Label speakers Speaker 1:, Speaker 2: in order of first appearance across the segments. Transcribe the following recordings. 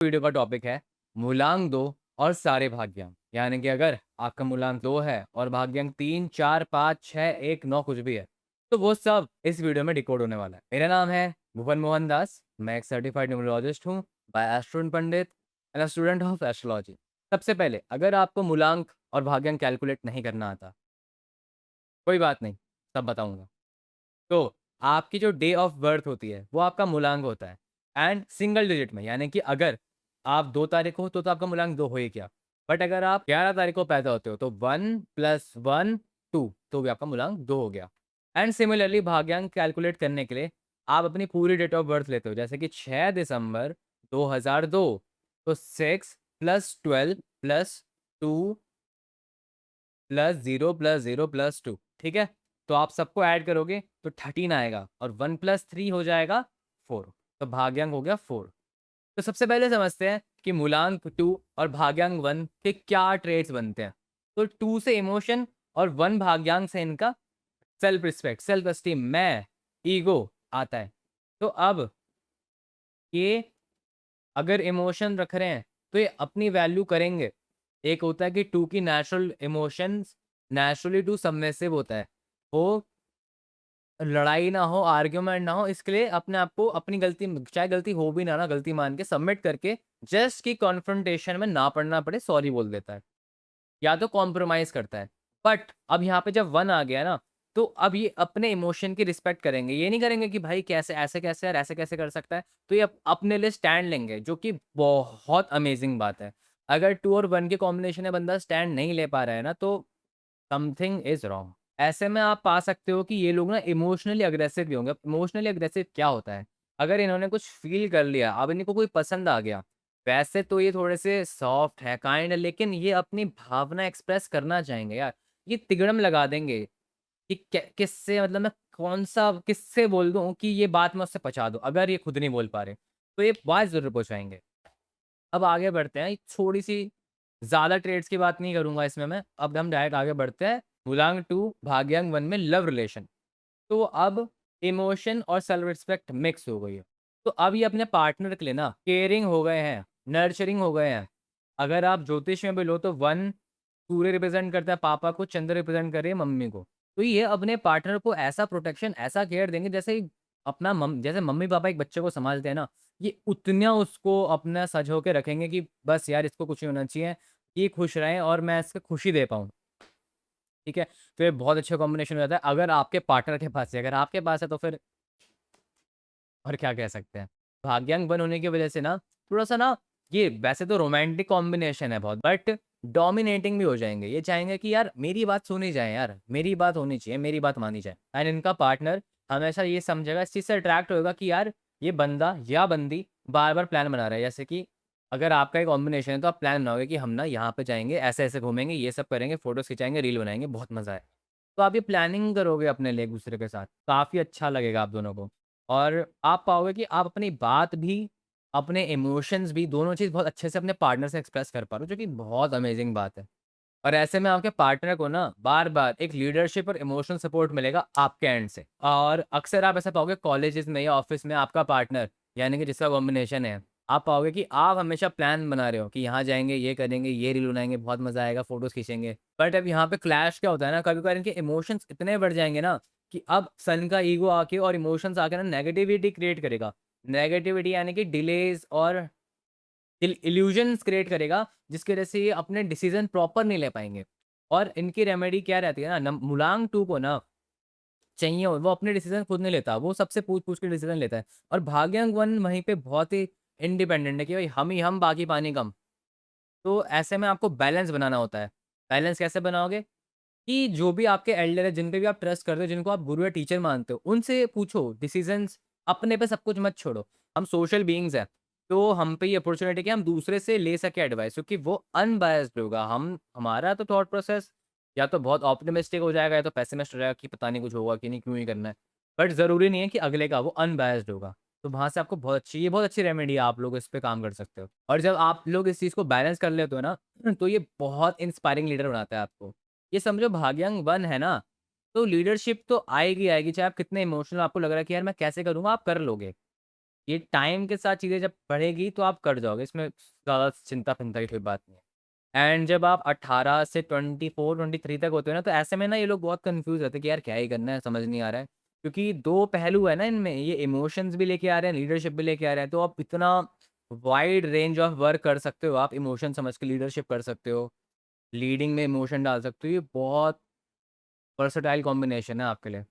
Speaker 1: Video का topic है मूलांक 2 और सारे भाग्यांक। यानी कि अगर आपका मूलांक 2 है और भाग्यांक 3, 4, 5, 6, 1, 9 कुछ भी है, तो वो सब इस वीडियो में डिकोड होने वाला है। मेरा नाम है भुवन मोहन दास, मैं एक सर्टिफाइड न्यूमरोलॉजिस्ट हूँ by astro pandit and a student of astrology. सबसे पहले अगर आपको मूलांक और भाग्यांक कैलकुलेट नहीं करना आता, कोई बात नहीं, सब बताऊँगा। तो आपकी जो डे ऑफ बर्थ होती है, वो आपका मूलांक होता है एंड सिंगल डिजिट में, यानी कि अगर आप 2 तारीख को हो तो आपका मूलांक 2 हो ही क्या। बट अगर आप 11 तारीख को पैदा होते हो तो 1 + 1 2 तो भी आपका मूलांक 2 हो गया। एंड सिमिलरली भाग्यांक कैलकुलेट करने के लिए आप अपनी पूरी डेट ऑफ बर्थ लेते हो, जैसे कि 6 दिसंबर 2002 तो 6 + 12 + 2 + 0 + 0 + 2 ठीक है? तो आप सबको ऐड करोगे तो 13 आएगा और 1 + 3 हो जाएगा 4 तो भाग्यांक हो गया 4। तो सबसे पहले समझते हैं कि मूलांक 2 और भाग्यांक 1 के क्या ट्रेड्स बनते हैं। तो 2 से इमोशन और 1 भाग्यांक से इनका सेल्फ रिस्पेक्ट, सेल्फ एस्टीम, मैं, ईगो आता है। तो अब ये अगर इमोशन रख रहे हैं तो ये अपनी वैल्यू करेंगे। एक होता है कि 2 की नेचुरल इमोशंस नेचुरली 2 सबमिसिव होता है। वो लड़ाई ना हो, आर्ग्यूमेंट ना हो, इसके लिए अपने आप को अपनी गलती, चाहे गलती हो भी ना गलती मान के सबमिट करके जस्ट कि कॉन्फ्रंटेशन में ना पड़ना पड़े सॉरी बोल देता है या तो कॉम्प्रोमाइज़ करता है। बट अब यहाँ पे जब 1 आ गया ना, तो अब ये अपने इमोशन की रिस्पेक्ट करेंगे। ये नहीं करेंगे कि भाई कैसे ऐसे कैसे यार ऐसे कैसे कर सकता है? तो ये अपने लिए स्टैंड लेंगे, जो कि बहुत अमेज़िंग बात है। अगर 2 और 1 के कॉम्बिनेशन में बंदा स्टैंड नहीं ले पा रहा है ना, तो समथिंग इज़ रॉन्ग। ऐसे में आप पा सकते हो कि ये लोग ना इमोशनली अग्रेसिव भी होंगे। इमोशनली अग्रेसिव क्या होता है? अगर इन्होंने कुछ फ़ील कर लिया, अब इनको कोई पसंद आ गया, वैसे तो ये थोड़े से सॉफ्ट है, काइंड है, लेकिन ये अपनी भावना एक्सप्रेस करना चाहेंगे यार। ये तिगड़म लगा देंगे कि किससे, मतलब मैं कौन-सा किससे बोल दूँ कि ये बात मैं उससे पहुँचा दूँ, अगर ये खुद नहीं बोल पा रहे, तो ये बात ज़रूर पहुँचाएँगे। अब आगे बढ़ते हैं, थोड़ी-सी ज़्यादा ट्रेड्स की बात नहीं करूँगा इसमें मैं, अब हम डायरेक्ट आगे बढ़ते हैं, मूलांक 2 भाग्यांक 1 में लव रिलेशन। तो अब इमोशन और सेल्फ रिस्पेक्ट मिक्स हो गई है। तो अब ये अपने पार्टनर के लिए ना केयरिंग हो गए हैं, नर्चरिंग हो गए हैं। अगर आप ज्योतिष में भी लो तो 1 सूर्य रिप्रेज़ेंट करता है पापा को, चंद्र रिप्रेज़ेंट कर रही है मम्मी को। तो ये अपने पार्टनर को ऐसा प्रोटेक्शन, ऐसा केयर देंगे जैसे अपना जैसे मम्मी-पापा एक बच्चे को सँभालते हैं ना, ये उतना उसको अपना सजो के रखेंगे कि बस यार इसको कुछ नहीं होना चाहिए, ये खुश रहें और मैं इसको खुशी दे पाऊँ। ठीक है? तो ये बहुत अच्छा कॉम्बिनेशन हो जाता है अगर आपके पार्टनर के पास है, अगर आपके पास है तो फिर और क्या कह सकते हैं। भाग्यांक 1 होने की वजह से ना थोड़ा-सा ना, ये वैसे तो रोमांटिक कॉम्बिनेशन है बहुत, बट डोमिनेटिंग भी हो जाएँगे। ये चाहेंगे कि यार मेरी बात सुनी जाए यार, मेरी बात होनी चाहिए, मेरी बात मानी जाए। एंड इनका पार्टनर हमेशा ये समझेगा, इस चीज़ से अट्रैक्ट होएगा कि यार ये बंदा या बंदी बार-बार प्लान बना रहा है। जैसे कि अगर आपका एक कॉम्बिनेशन है तो आप प्लान बनाओगे कि हम ना यहाँ पे जाएँगे, ऐसे-ऐसे घूमेंगे, ये सब करेंगे, फ़ोटोज़ खिंचाएँगे, रील बनाएँगे, बहुत मज़ा आए। तो आप ये प्लानिंग करोगे अपने लिए एक-दूसरे के साथ, काफ़ी अच्छा लगेगा आप दोनों को। और आप पाओगे कि आप अपनी बात भी, अपने इमोशंस भी, दोनों चीज़ बहुत अच्छे से अपने पार्टनर से एक्सप्रेस कर पा रहे हो, जो कि बहुत अमेज़िंग बात है। और ऐसे में आपके पार्टनर को ना बार-बार एक लीडरशिप और इमोशनल सपोर्ट मिलेगा आपके एंड से। और अक्सर आप ऐसा पाओगे कॉलेजेस में या ऑफ़िस में आपका पार्टनर, यानी कि जिसका कॉम्बिनेशन है, आप पाओगे कि आप हमेशा प्लान बना रहे हो कि यहाँ जाएँगे, ये करेंगे, ये रील बनाएँगे, बहुत मज़ा आएगा, फ़ोटोज़ खींचेंगे। बट अब यहाँ पे क्लैश क्या होता है ना, कभी-कभार इनके इमोशंस इतने बढ़ जाएँगे ना कि अब सन का ईगो आके और इमोशंस आके ना नेगेटिविटी क्रिएट करेगा। नेगेटिविटी यानी कि डिलेज़ और इल्यूजन्स क्रिएट करेगा, जिसकी वजह से ये अपने डिसीज़न प्रॉपर नहीं ले पाएँगे। और इनकी रेमेडी क्या रहती है ना, मूलांक 2 को ना चाहिए हो, वो अपने डिसीज़न खुद नहीं लेता, वो सबसे पूछ-पूछ के डिसीज़न लेता है। और भाग्यांक 1 वहीं पे बहुत ही इंडिपेंडेंट है कि भाई हम ही हम, बाकी पानी कम। तो ऐसे में आपको बैलेंस बनाना होता है। बैलेंस कैसे बनाओगे? कि जो भी आपके एल्डर है, जिन पे भी आप ट्रस्ट करते हो, जिनको आप गुरु या टीचर मानते हो, उनसे पूछो डिसीज़न्स, अपने पे सब कुछ मत छोड़ो। हम सोशल बीइंग्स हैं, तो हम पे ये अपॉर्च्युनिटी है कि हम दूसरे से ले सकें एडवाइस, क्योंकि वो अनबायस्ड होगा। हम हमारा तो थॉट प्रोसेस या तो बहुत ऑप्टिमिस्टिक हो जाएगा या तो पेसिमिस्ट हो जाएगा कि पता नहीं कुछ होगा कि नहीं, क्यों ही करना है। बट ज़रूरी नहीं है कि अगले का वो अनबायस्ड होगा। तो वहाँ से आपको बहुत अच्छी रेमेडी है, आप लोग इस पे काम कर सकते हो। और जब आप लोग इस चीज़ को बैलेंस कर लेते हो ना, तो ये बहुत इंस्पायरिंग लीडर बनाता है आपको। ये समझो भाग्यांक 1 है ना, तो लीडरशिप तो आएगी आएगी, चाहे आप कितने इमोशनल, आपको लग रहा है कि यार मैं कैसे करूँगा, आप कर लोगे। ये टाइम के साथ चीज़ें जब बढ़ेगी तो आप कर जाओगे, इसमें ज़्यादा चिंता-फिंता की कोई बात नहीं है। एंड जब आप 18 से 24-23 तक होते हो ना, तो ऐसे में ना ये लोग बहुत कन्फ्यूज़ रहते हैं कि यार क्या ही करना है, समझ नहीं आ रहा है। क्योंकि 2 पहलू है ना इनमें, ये इमोशंस भी लेके आ रहे हैं, लीडरशिप भी लेके आ रहे हैं, तो आप इतना वाइड रेंज ऑफ वर्क कर सकते हो, आप इमोशन समझ के लीडरशिप कर सकते हो, लीडिंग में इमोशन डाल सकते हो, ये बहुत वर्सेटाइल कॉम्बिनेशन है आपके लिए।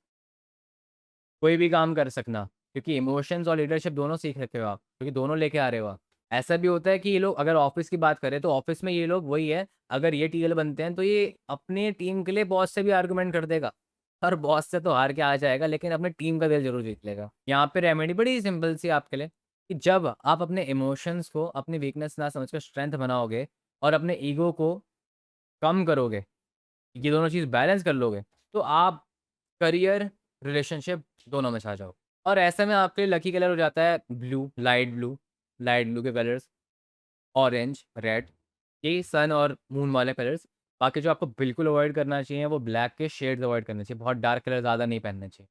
Speaker 1: कोई भी काम कर सकना, क्योंकि इमोशंस और लीडरशिप दोनों सीख रखे हो आप, क्योंकि दोनों लेके आ रहे हो आप। ऐसा भी होता है कि ये लोग अगर ऑफ़िस की बात करें तो ऑफ़िस में ये लोग वही है, अगर ये टीएल बनते हैं तो ये अपनी टीम के लिए बॉस से भी आर्गुमेंट कर देगा। और बॉस से तो हार के आ जाएगा लेकिन अपनी टीम का दिल ज़रूर जीत लेगा। यहाँ पे रेमेडी बड़ी सिंपल सी है आपके लिए, कि जब आप अपने इमोशंस को अपनी वीकनेस ना समझ कर स्ट्रेंथ बनाओगे और अपने ईगो को कम करोगे, ये दोनों चीज़ बैलेंस कर लोगे, तो आप करियर, रिलेशनशिप दोनों में छा जाओगे। और ऐसे में आपके लिए लकी कलर हो जाता है ब्लू, लाइट ब्लू के कलर्स, ऑरेंज, रेड, यही सन और मून वाले कलर्स। बाकी जो आपको बिल्कुल अवॉइड करना चाहिए वो ब्लैक के शेड्स अवॉइड करने चाहिए, बहुत डार्क कलर ज़्यादा नहीं पहनने चाहिए।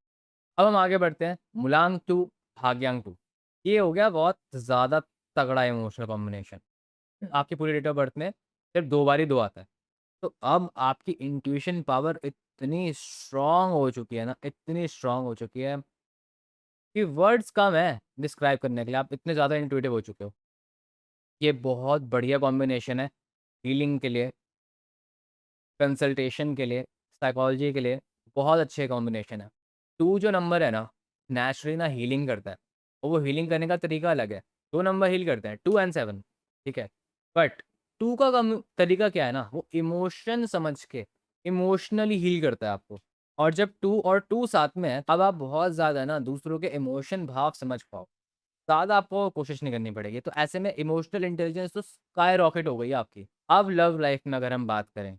Speaker 1: अब हम आगे बढ़ते हैं, मुलांग टू, भाग्यांग टू। ये हो गया बहुत ज़्यादा तगड़ा इमोशनल कॉम्बिनेशन। आपकी पूरी डेट ऑफ बर्थ में सिर्फ 2 बार ही 2 आता है। तो अब आपकी इंट्यूशन पावर इतनी स्ट्रॉन्ग हो चुकी है ना, इतनी स्ट्रॉन्ग हो चुकी है कि वर्ड्स कम है डिस्क्राइब करने के लिए, आप इतने ज़्यादा इंट्यूटिव हो चुके हो। ये बहुत बढ़िया कॉम्बिनेशन है हीलिंग के लिए, कंसल्टेशन के लिए, साइकोलॉजी के लिए, बहुत अच्छे कॉम्बिनेशन है। 2 जो नंबर है ना, नेचुरली ना हीलिंग करता है, और वो हीलिंग करने का तरीका अलग है। 2 नंबर हील करते हैं, 2 एंड 7, ठीक है? बट 2 का तरीका क्या है ना, वो इमोशन समझ के, इमोशनली हील करता है आपको। और जब 2 और 2 साथ में है, तब आप बहुत ज़्यादा ना दूसरों के इमोशन, भाव समझ पाओ। ज़्यादा आपको कोशिश नहीं करनी पड़ेगी। तो ऐसे में इमोशनल इंटेलिजेंस तो स्काई रॉकेट हो गई है आपकी। अब लव लाइफ में अगर हम बात करें,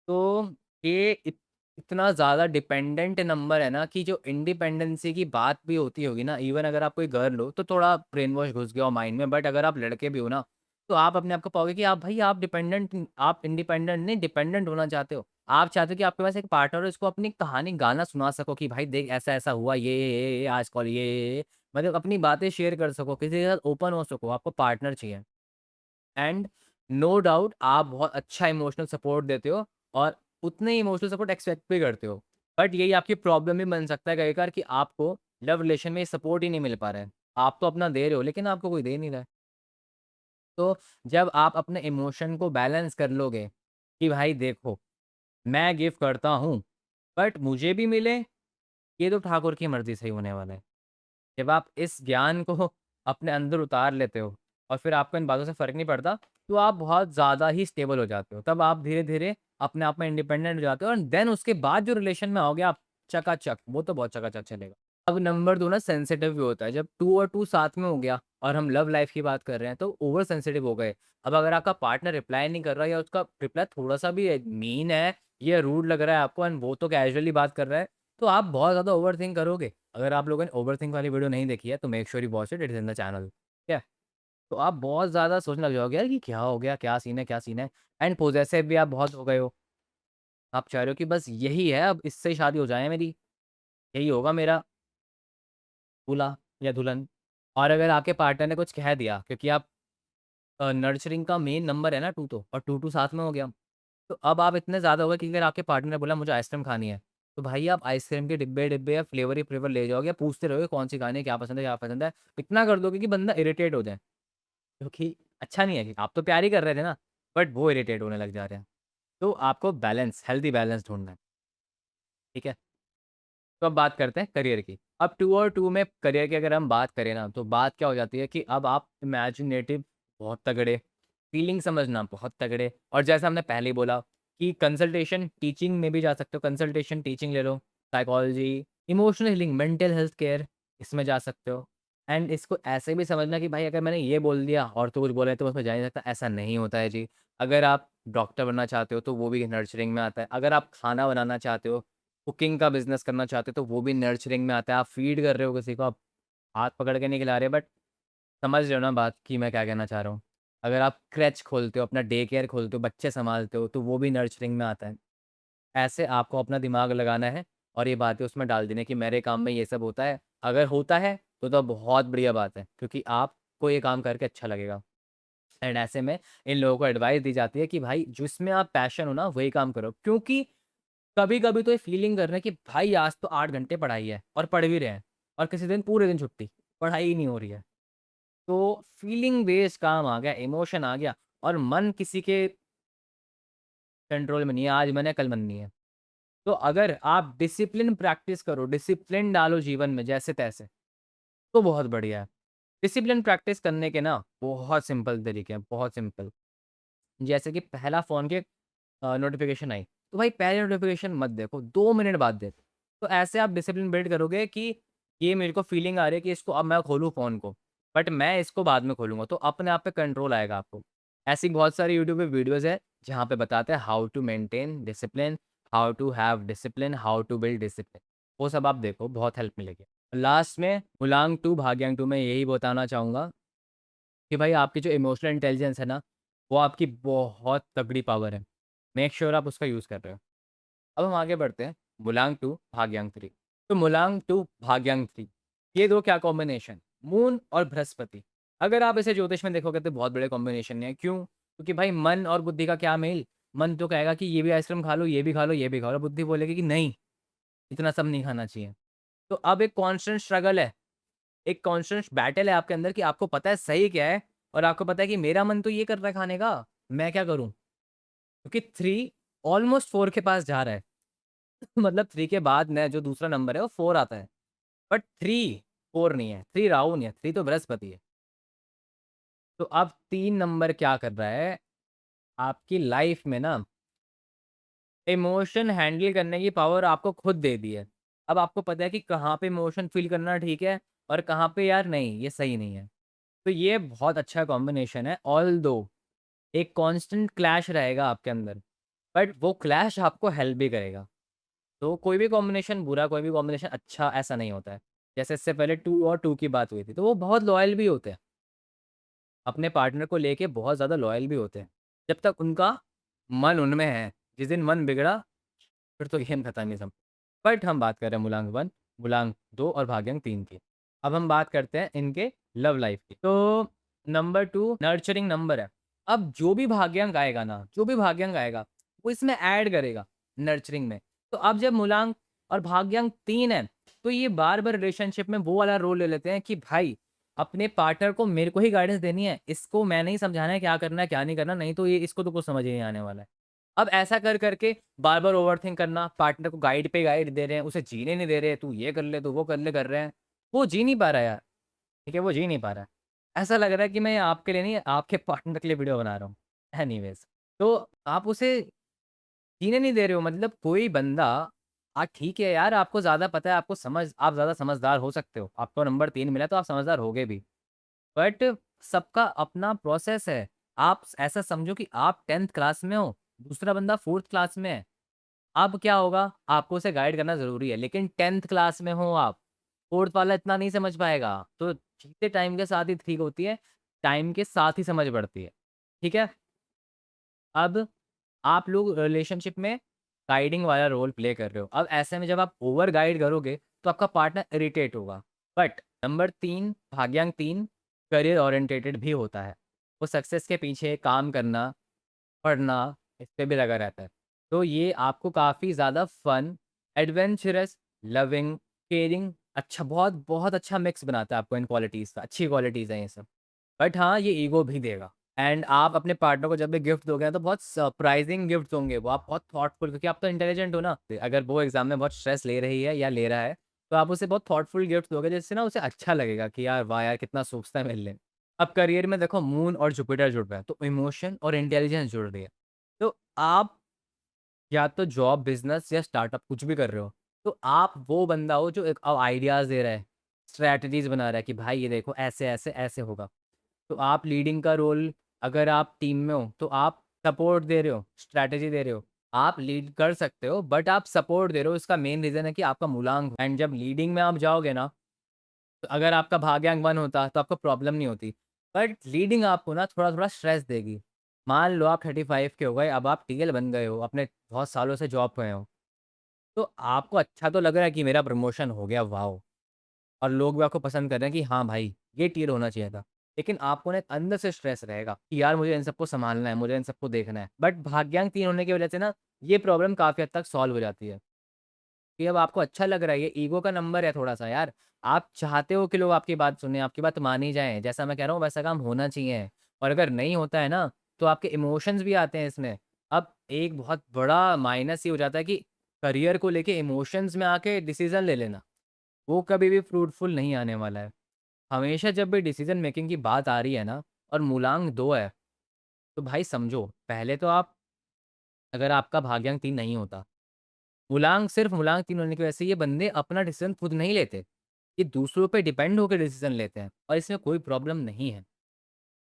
Speaker 1: तो ये इतना ज़्यादा डिपेंडेंट नंबर है ना, कि जो इंडिपेंडेंसी की बात भी होती होगी ना, इवन अगर आप कोई गर्ल हो, तो थोड़ा ब्रेन वॉश घुस गया हो माइंड में, बट अगर आप लड़के भी हो ना, तो आप अपने आप को पाओगे कि आप भाई आप इंडिपेंडेंट नहीं, डिपेंडेंट होना चाहते हो। आप चाहते हो कि आपके पास एक पार्टनर हो, इसको अपनी कहानी गाना सुना सको कि भाई देख ऐसा-ऐसा हुआ, ये, आज कल ये। मतलब अपनी बातें शेयर कर सको, किसी के साथ ओपन हो सको, आपको पार्टनर चाहिए। एंड नो डाउट आप बहुत अच्छा इमोशनल सपोर्ट देते हो, और उतने ही इमोशनल सपोर्ट एक्सपेक्ट भी करते हो। बट यही आपकी प्रॉब्लम भी बन सकता है कई बार, कि आपको लव रिलेशन में ये सपोर्ट ही नहीं मिल पा रहा है। आप तो अपना दे रहे हो लेकिन आपको कोई दे नहीं रहा है। तो जब आप अपने इमोशन को बैलेंस कर लोगे कि भाई देखो, मैं गिव करता हूँ, बट मुझे भी मिले, ये तो ठाकुर की मर्ज़ी से ही होने वाला है। जब आप इस ज्ञान को अपने अंदर उतार लेते हो और फिर आपको इन बातों से फ़र्क नहीं पड़ता, तो आप बहुत ज़्यादा ही स्टेबल हो जाते हो। तब आप धीरे-धीरे अपने आप में इंडिपेंडेंट हो जाते हो, और देन उसके बाद जो रिलेशन में आओगे आप, चकाचक, वो तो बहुत चकाचक चलेगा। अब नंबर 2 ना सेंसिटिव भी होता है। जब 2 और 2 साथ में हो गया और हम लव लाइफ़ की बात कर रहे हैं, तो ओवर सेंसिटिव हो गए। अब अगर आपका पार्टनर रिप्लाई नहीं कर रहा है, या उसका रिप्लाई थोड़ा-सा भी मीन है, या रूड लग रहा है आपको, एंड वो तो कैजुअली बात कर रहा है, तो आप बहुत ज़्यादा ओवरथिंक करोगे। अगर आप लोगों ने ओवरथिंक वाली वीडियो नहीं देखी है, तो make sure you watch it, it is in the channel, ठीक है? तो आप बहुत ज़्यादा सोचने लग जाओगे यार कि क्या हो गया? क्या सीन है, क्या सीन है? एंड पॉसेसिव भी आप बहुत हो गए हो। आप चाह रहे हो कि बस यही है, अब इससे शादी हो जाए मेरी, यही होगा मेरा दूल्हा या दुल्हन। और अगर आपके पार्टनर ने कुछ कह दिया, क्योंकि आप नर्चरिंग का मेन नंबर है ना 2, तो और 2-2 साथ में हो गया। तो अब आप इतने ज़्यादा हो गए कि अगर आपके पार्टनर ने बोला मुझे आइसक्रीम खानी है, तो भाई आप आइसक्रीम के डिब्बे-डिब्बे या फ्लेवर ही फ्लेवर ले जाओगे, या पूछते रहोगे कौन-सी खानी है, क्या पसंद है, क्या पसंद है? इतना कर दोगे कि बंदा इरिटेट हो जाए, क्योंकि अच्छा नहीं है, कि आप तो प्यार ही कर रहे थे ना, बट वो इरिटेट होने लग जा रहे हैं। तो आपको बैलेंस, हेल्दी बैलेंस ढूँढना है, ठीक है? तो अब बात करते हैं करियर की। अब 2 और 2 में करियर की अगर हम बात करें ना, तो बात क्या हो जाती है कि अब आप इमेजिनेटिव बहुत तगड़े, फीलिंग समझना बहुत तगड़े, और जैसा हमने पहले ही बोला कि कंसल्टेशन टीचिंग में भी जा सकते हो, कंसल्टेशन टीचिंग ले लो, psychology, emotional healing, mental health care, इसमें जा सकते हो। एंड इसको ऐसे भी समझना कि भाई अगर मैंने ये बोल दिया और तो कुछ बोला है तो उसमें जा नहीं सकता, ऐसा नहीं होता है जी। अगर आप डॉक्टर बनना चाहते हो तो वो भी नर्चरिंग में आता है। अगर आप खाना बनाना चाहते हो, कुकिंग का बिज़नेस करना चाहते हो, तो वो भी नर्चरिंग में आता है। आप फ़ीड कर रहे हो किसी को, आप हाथ पकड़ के नहीं खिला रहे, बट समझ रहे हो ना बात कि मैं क्या कहना चाह रहा हूँ। अगर आप क्रेच खोलते हो, अपना डे केयर खोलते हो, बच्चे सँभालते हो, तो वो भी नर्चरिंग में आता है। ऐसे आपको अपना दिमाग लगाना है और ये बातें उसमें डाल देनी है कि मेरे काम में ये सब होता है। अगर होता है, तो बहुत बढ़िया बात है, क्योंकि आपको ये काम करके अच्छा लगेगा। एंड ऐसे में इन लोगों को एडवाइस दी जाती है कि भाई जिसमें आप पैशन हो ना वही काम करो, क्योंकि कभी-कभी तो ये फीलिंग कर रहे हैं कि भाई आज तो 8 घंटे पढ़ाई है और पढ़ भी रहे हैं, और किसी दिन पूरे दिन छुट्टी, पढ़ाई ही नहीं हो रही है। तो फीलिंग बेस्ड काम आ गया, इमोशन आ गया, और मन किसी के कंट्रोल में नहीं है, आज मन है कल मन नहीं है। तो अगर आप डिसिप्लिन प्रैक्टिस करो, डिसिप्लिन डालो जीवन में जैसे-तैसे, तो बहुत बढ़िया है। डिसिप्लिन प्रैक्टिस करने के ना बहुत सिंपल तरीके हैं, बहुत सिंपल। जैसे कि पहला फ़ोन के नोटिफ़िकेशन आई, तो भाई पहले नोटिफ़िकेशन मत देखो, 2 मिनट बाद देखो। तो ऐसे आप डिसिप्लिन बिल्ड करोगे कि ये मेरे को फ़ीलिंग आ रही है कि इसको अब मैं खोलूँ फ़ोन को, बट मैं इसको बाद में खोलूँगा, तो अपने आप पे कंट्रोल आएगा आपको। ऐसी बहुत सारी यूट्यूब पे वीडियोज़ है, जहाँ पे बताते हैं how to maintain discipline, how to have discipline, how to build discipline. वो सब आप देखो, बहुत हेल्प मिलेगी। लास्ट में मुलांग 2 भाग्यांग 2 में यही बताना चाहूँगा कि भाई आपकी जो इमोशनल इंटेलिजेंस है ना, वो आपकी बहुत तगड़ी पावर है। मेक श्योर आप उसका यूज़ कर रहे हो। अब हम आगे बढ़ते हैं, मुलांग 2 भाग्यांग 3। तो मुलांग 2 भाग्यांग 3, ये 2 क्या कॉम्बिनेशन, मून और बृहस्पति। अगर आप इसे ज्योतिष में देखोगे तो बहुत बड़े कॉम्बिनेशन है। क्यों? क्योंकि भाई मन और बुद्धि का क्या मेल? मन तो कहेगा कि ये भी आइसक्रीम खा लो, ये भी खा लो, ये भी खा लो। बुद्धि बोलेगी कि नहीं, इतना सब नहीं खाना चाहिए। तो अब एक कांस्टेंट स्ट्रगल है, एक कांस्टेंट बैटल है आपके अंदर कि आपको पता है सही क्या है, और आपको पता है कि मेरा मन तो ये कर रहा है खाने का, मैं क्या करूँ? क्योंकि 3 ऑलमोस्ट 4 के पास जा रहा है। मतलब 3 के बाद में जो दूसरा नंबर है वो 4 आता है। बट 3 4 नहीं है, 3 राहु नहीं है, 3 तो बृहस्पति है। तो अब 3 नंबर क्या कर रहा है, आपकी लाइफ में ना इमोशन हैंडल करने की पावर आपको खुद दे दी है। अब आपको पता है कि कहाँ पे इमोशन फ़ील करना ठीक है और कहाँ पे यार नहीं, ये सही नहीं है। तो ये बहुत अच्छा कॉम्बिनेशन है, ऑल्दो एक कांस्टेंट क्लैश रहेगा आपके अंदर, बट वो क्लैश आपको हेल्प भी करेगा। तो कोई भी कॉम्बिनेशन बुरा, कोई भी कॉम्बिनेशन अच्छा ऐसा नहीं होता है। जैसे इससे पहले 2 और 2 की बात हुई थी, तो वो बहुत लॉयल भी होते हैं। अपने पार्टनर को लेके बहुत ज़्यादा लॉयल भी होते हैं, जब तक उनका मन उनमें है। जिस दिन मन बिगड़ा, फिर तो गेम खत्म ही सब। बट हम बात कर रहे हैं मूलांक 1, मूलांक 2 और भाग्यांक 3 की। अब हम बात करते हैं इनके लव लाइफ की। तो नंबर 2 नर्चरिंग नंबर है। अब जो भी भाग्यांक आएगा ना, जो भी भाग्यांक आएगा, वो इसमें ऐड करेगा नर्चरिंग में। तो अब जब मूलांक और भाग्यांक 3 है, तो ये बार-बार रिलेशनशिप में वो वाला रोल ले लेते हैं कि भाई अपने पार्टनर को मेरे को ही गाइडेंस देनी है, इसको मैंने ही समझाना है क्या करना है, क्या नहीं करना, नहीं तो ये इसको तो कुछ समझ ही नहीं आने वाला है। अब ऐसा कर करके बार-बार ओवरथिंक करना, पार्टनर को गाइड पे गाइड दे रहे हैं, उसे जीने नहीं दे रहे, तू ये कर ले, तू वो कर ले कर रहे हैं। वो जी नहीं पा रहा है यार, ठीक है? वो जी नहीं पा रहा है। ऐसा लग रहा है कि मैं आपके लिए नहीं, आपके पार्टनर के लिए वीडियो बना रहा हूँ। एनीवेज़, तो आप उसे जीने नहीं दे रहे हो, मतलब कोई बंदा ठीक है यार, आपको ज़्यादा पता है, आप ज़्यादा समझदार हो सकते हो। आपको नंबर 3 मिला तो आप समझदार होगे भी। बट सबका अपना प्रोसेस है। आप ऐसा समझो कि आप 10th क्लास में हो, दूसरा बंदा 4th क्लास में है। अब क्या होगा, आपको उसे गाइड करना ज़रूरी है, लेकिन 10th क्लास में हो आप, 4th वाला इतना नहीं समझ पाएगा। तो चीज़ें टाइम के साथ ही ठीक होती है, टाइम के साथ ही समझ बढ़ती है। ठीक है? अब आप लोग रिलेशनशिप में गाइडिंग वाला रोल प्ले कर रहे हो। अब ऐसे में जब आप ओवर गाइड करोगे, तो आपका पार्टनर इरिटेट होगा। बट नंबर 3 भाग्यांक 3 करियर ओरिएंटेटेड भी होता है। वो सक्सेस के पीछे काम करना, पढ़ना, इस पे भी लगा रहता है। तो ये आपको काफ़ी ज़्यादा फन, एडवेंचरस, लविंग, केयरिंग अच्छा बहुत अच्छा मिक्स बनाता है आपको इन क्वालिटीज़ का। अच्छी क्वालिटीज़ हैं ये सब। बट हाँ, ये ईगो भी देगा। एंड आप अपने पार्टनर को जब भी गिफ्ट दोगे ना, तो बहुत सरप्राइज़िंग गिफ्ट्स होंगे वो। आप बहुत थॉटफुल, क्योंकि आप तो इंटेलिजेंट हो ना। अगर वो एग्ज़ाम में बहुत स्ट्रेस ले रही है या ले रहा है, तो आप उसे बहुत थॉटफुल गिफ्ट दोगे, जिससे ना उसे अच्छा लगेगा कि यार वाह यार! कितना सोचता है मेरे लिए। अब करियर में देखो मून और जुपिटर जुड़ रहा है, तो इमोशन और इंटेलिजेंस जुड़ रही है। तो आप या तो जॉब, बिज़नेस या स्टार्टअप कुछ भी कर रहे हो, तो आप वो बंदा हो जो एक आइडियाज़ दे रहा है, स्ट्रैटेजीज़ बना रहा है कि भाई ये देखो ऐसे होगा। तो आप लीडिंग का रोल, अगर आप टीम में हो, तो आप सपोर्ट दे रहे हो, स्ट्रैटेजी दे रहे हो। आप लीड कर सकते हो, बट आप सपोर्ट दे रहे हो, इसका मेन रीज़न है कि आपका मूलांक, एंड जब लीडिंग में आप जाओगे ना, तो अगर आपका भाग्यांक 1 होता, तो आपको प्रॉब्लम नहीं होती। बट लीडिंग आपको ना थोड़ा-थोड़ा स्ट्रेस देगी। मान लो आप 35 के हो गए, अब आप टीएल बन गए हो, अपने बहुत सालों से जॉब पे हो, तो आपको अच्छा तो लग रहा है कि मेरा प्रमोशन हो गया, वॉव! और लोग भी आपको पसंद कर रहे हैं कि हाँ भाई, ये टियर होना चाहिए था। लेकिन आपको ना एक अंदर से स्ट्रेस रहेगा कि यार मुझे इन सबको सँभालना है, मुझे इन सबको देखना है। बट भाग्यांक 3 होने की वजह से ना ये प्रॉब्लम काफ़ी हद तक सॉल्व हो जाती है। कि अब आपको अच्छा लग रहा है, ये ईगो का नंबर है थोड़ा-सा यार। आप चाहते हो कि लोग आपकी बात सुनें, आपकी बात मानी जाए। जैसा मैं कह रहा हूँ वैसा काम होना चाहिए और अगर नहीं होता है ना, तो आपके इमोशंस भी आते हैं इसमें। अब एक बहुत बड़ा माइनस ये हो जाता है कि करियर को लेके इमोशंस में आके डिसीज़न ले लेना, वो कभी भी फ्रूटफुल नहीं आने वाला है। हमेशा जब भी डिसीज़न मेकिंग की बात आ रही है ना और मूलांक 2 है, तो भाई समझो, पहले तो आप अगर आपका भाग्यांक 3 नहीं होता, सिर्फ़ मूलांक 3 होने की वजह से ये बंदे अपना डिसीज़न खुद नहीं लेते। ये दूसरों पे डिपेंड होके डिसीज़न लेते हैं और इसमें कोई प्रॉब्लम नहीं है।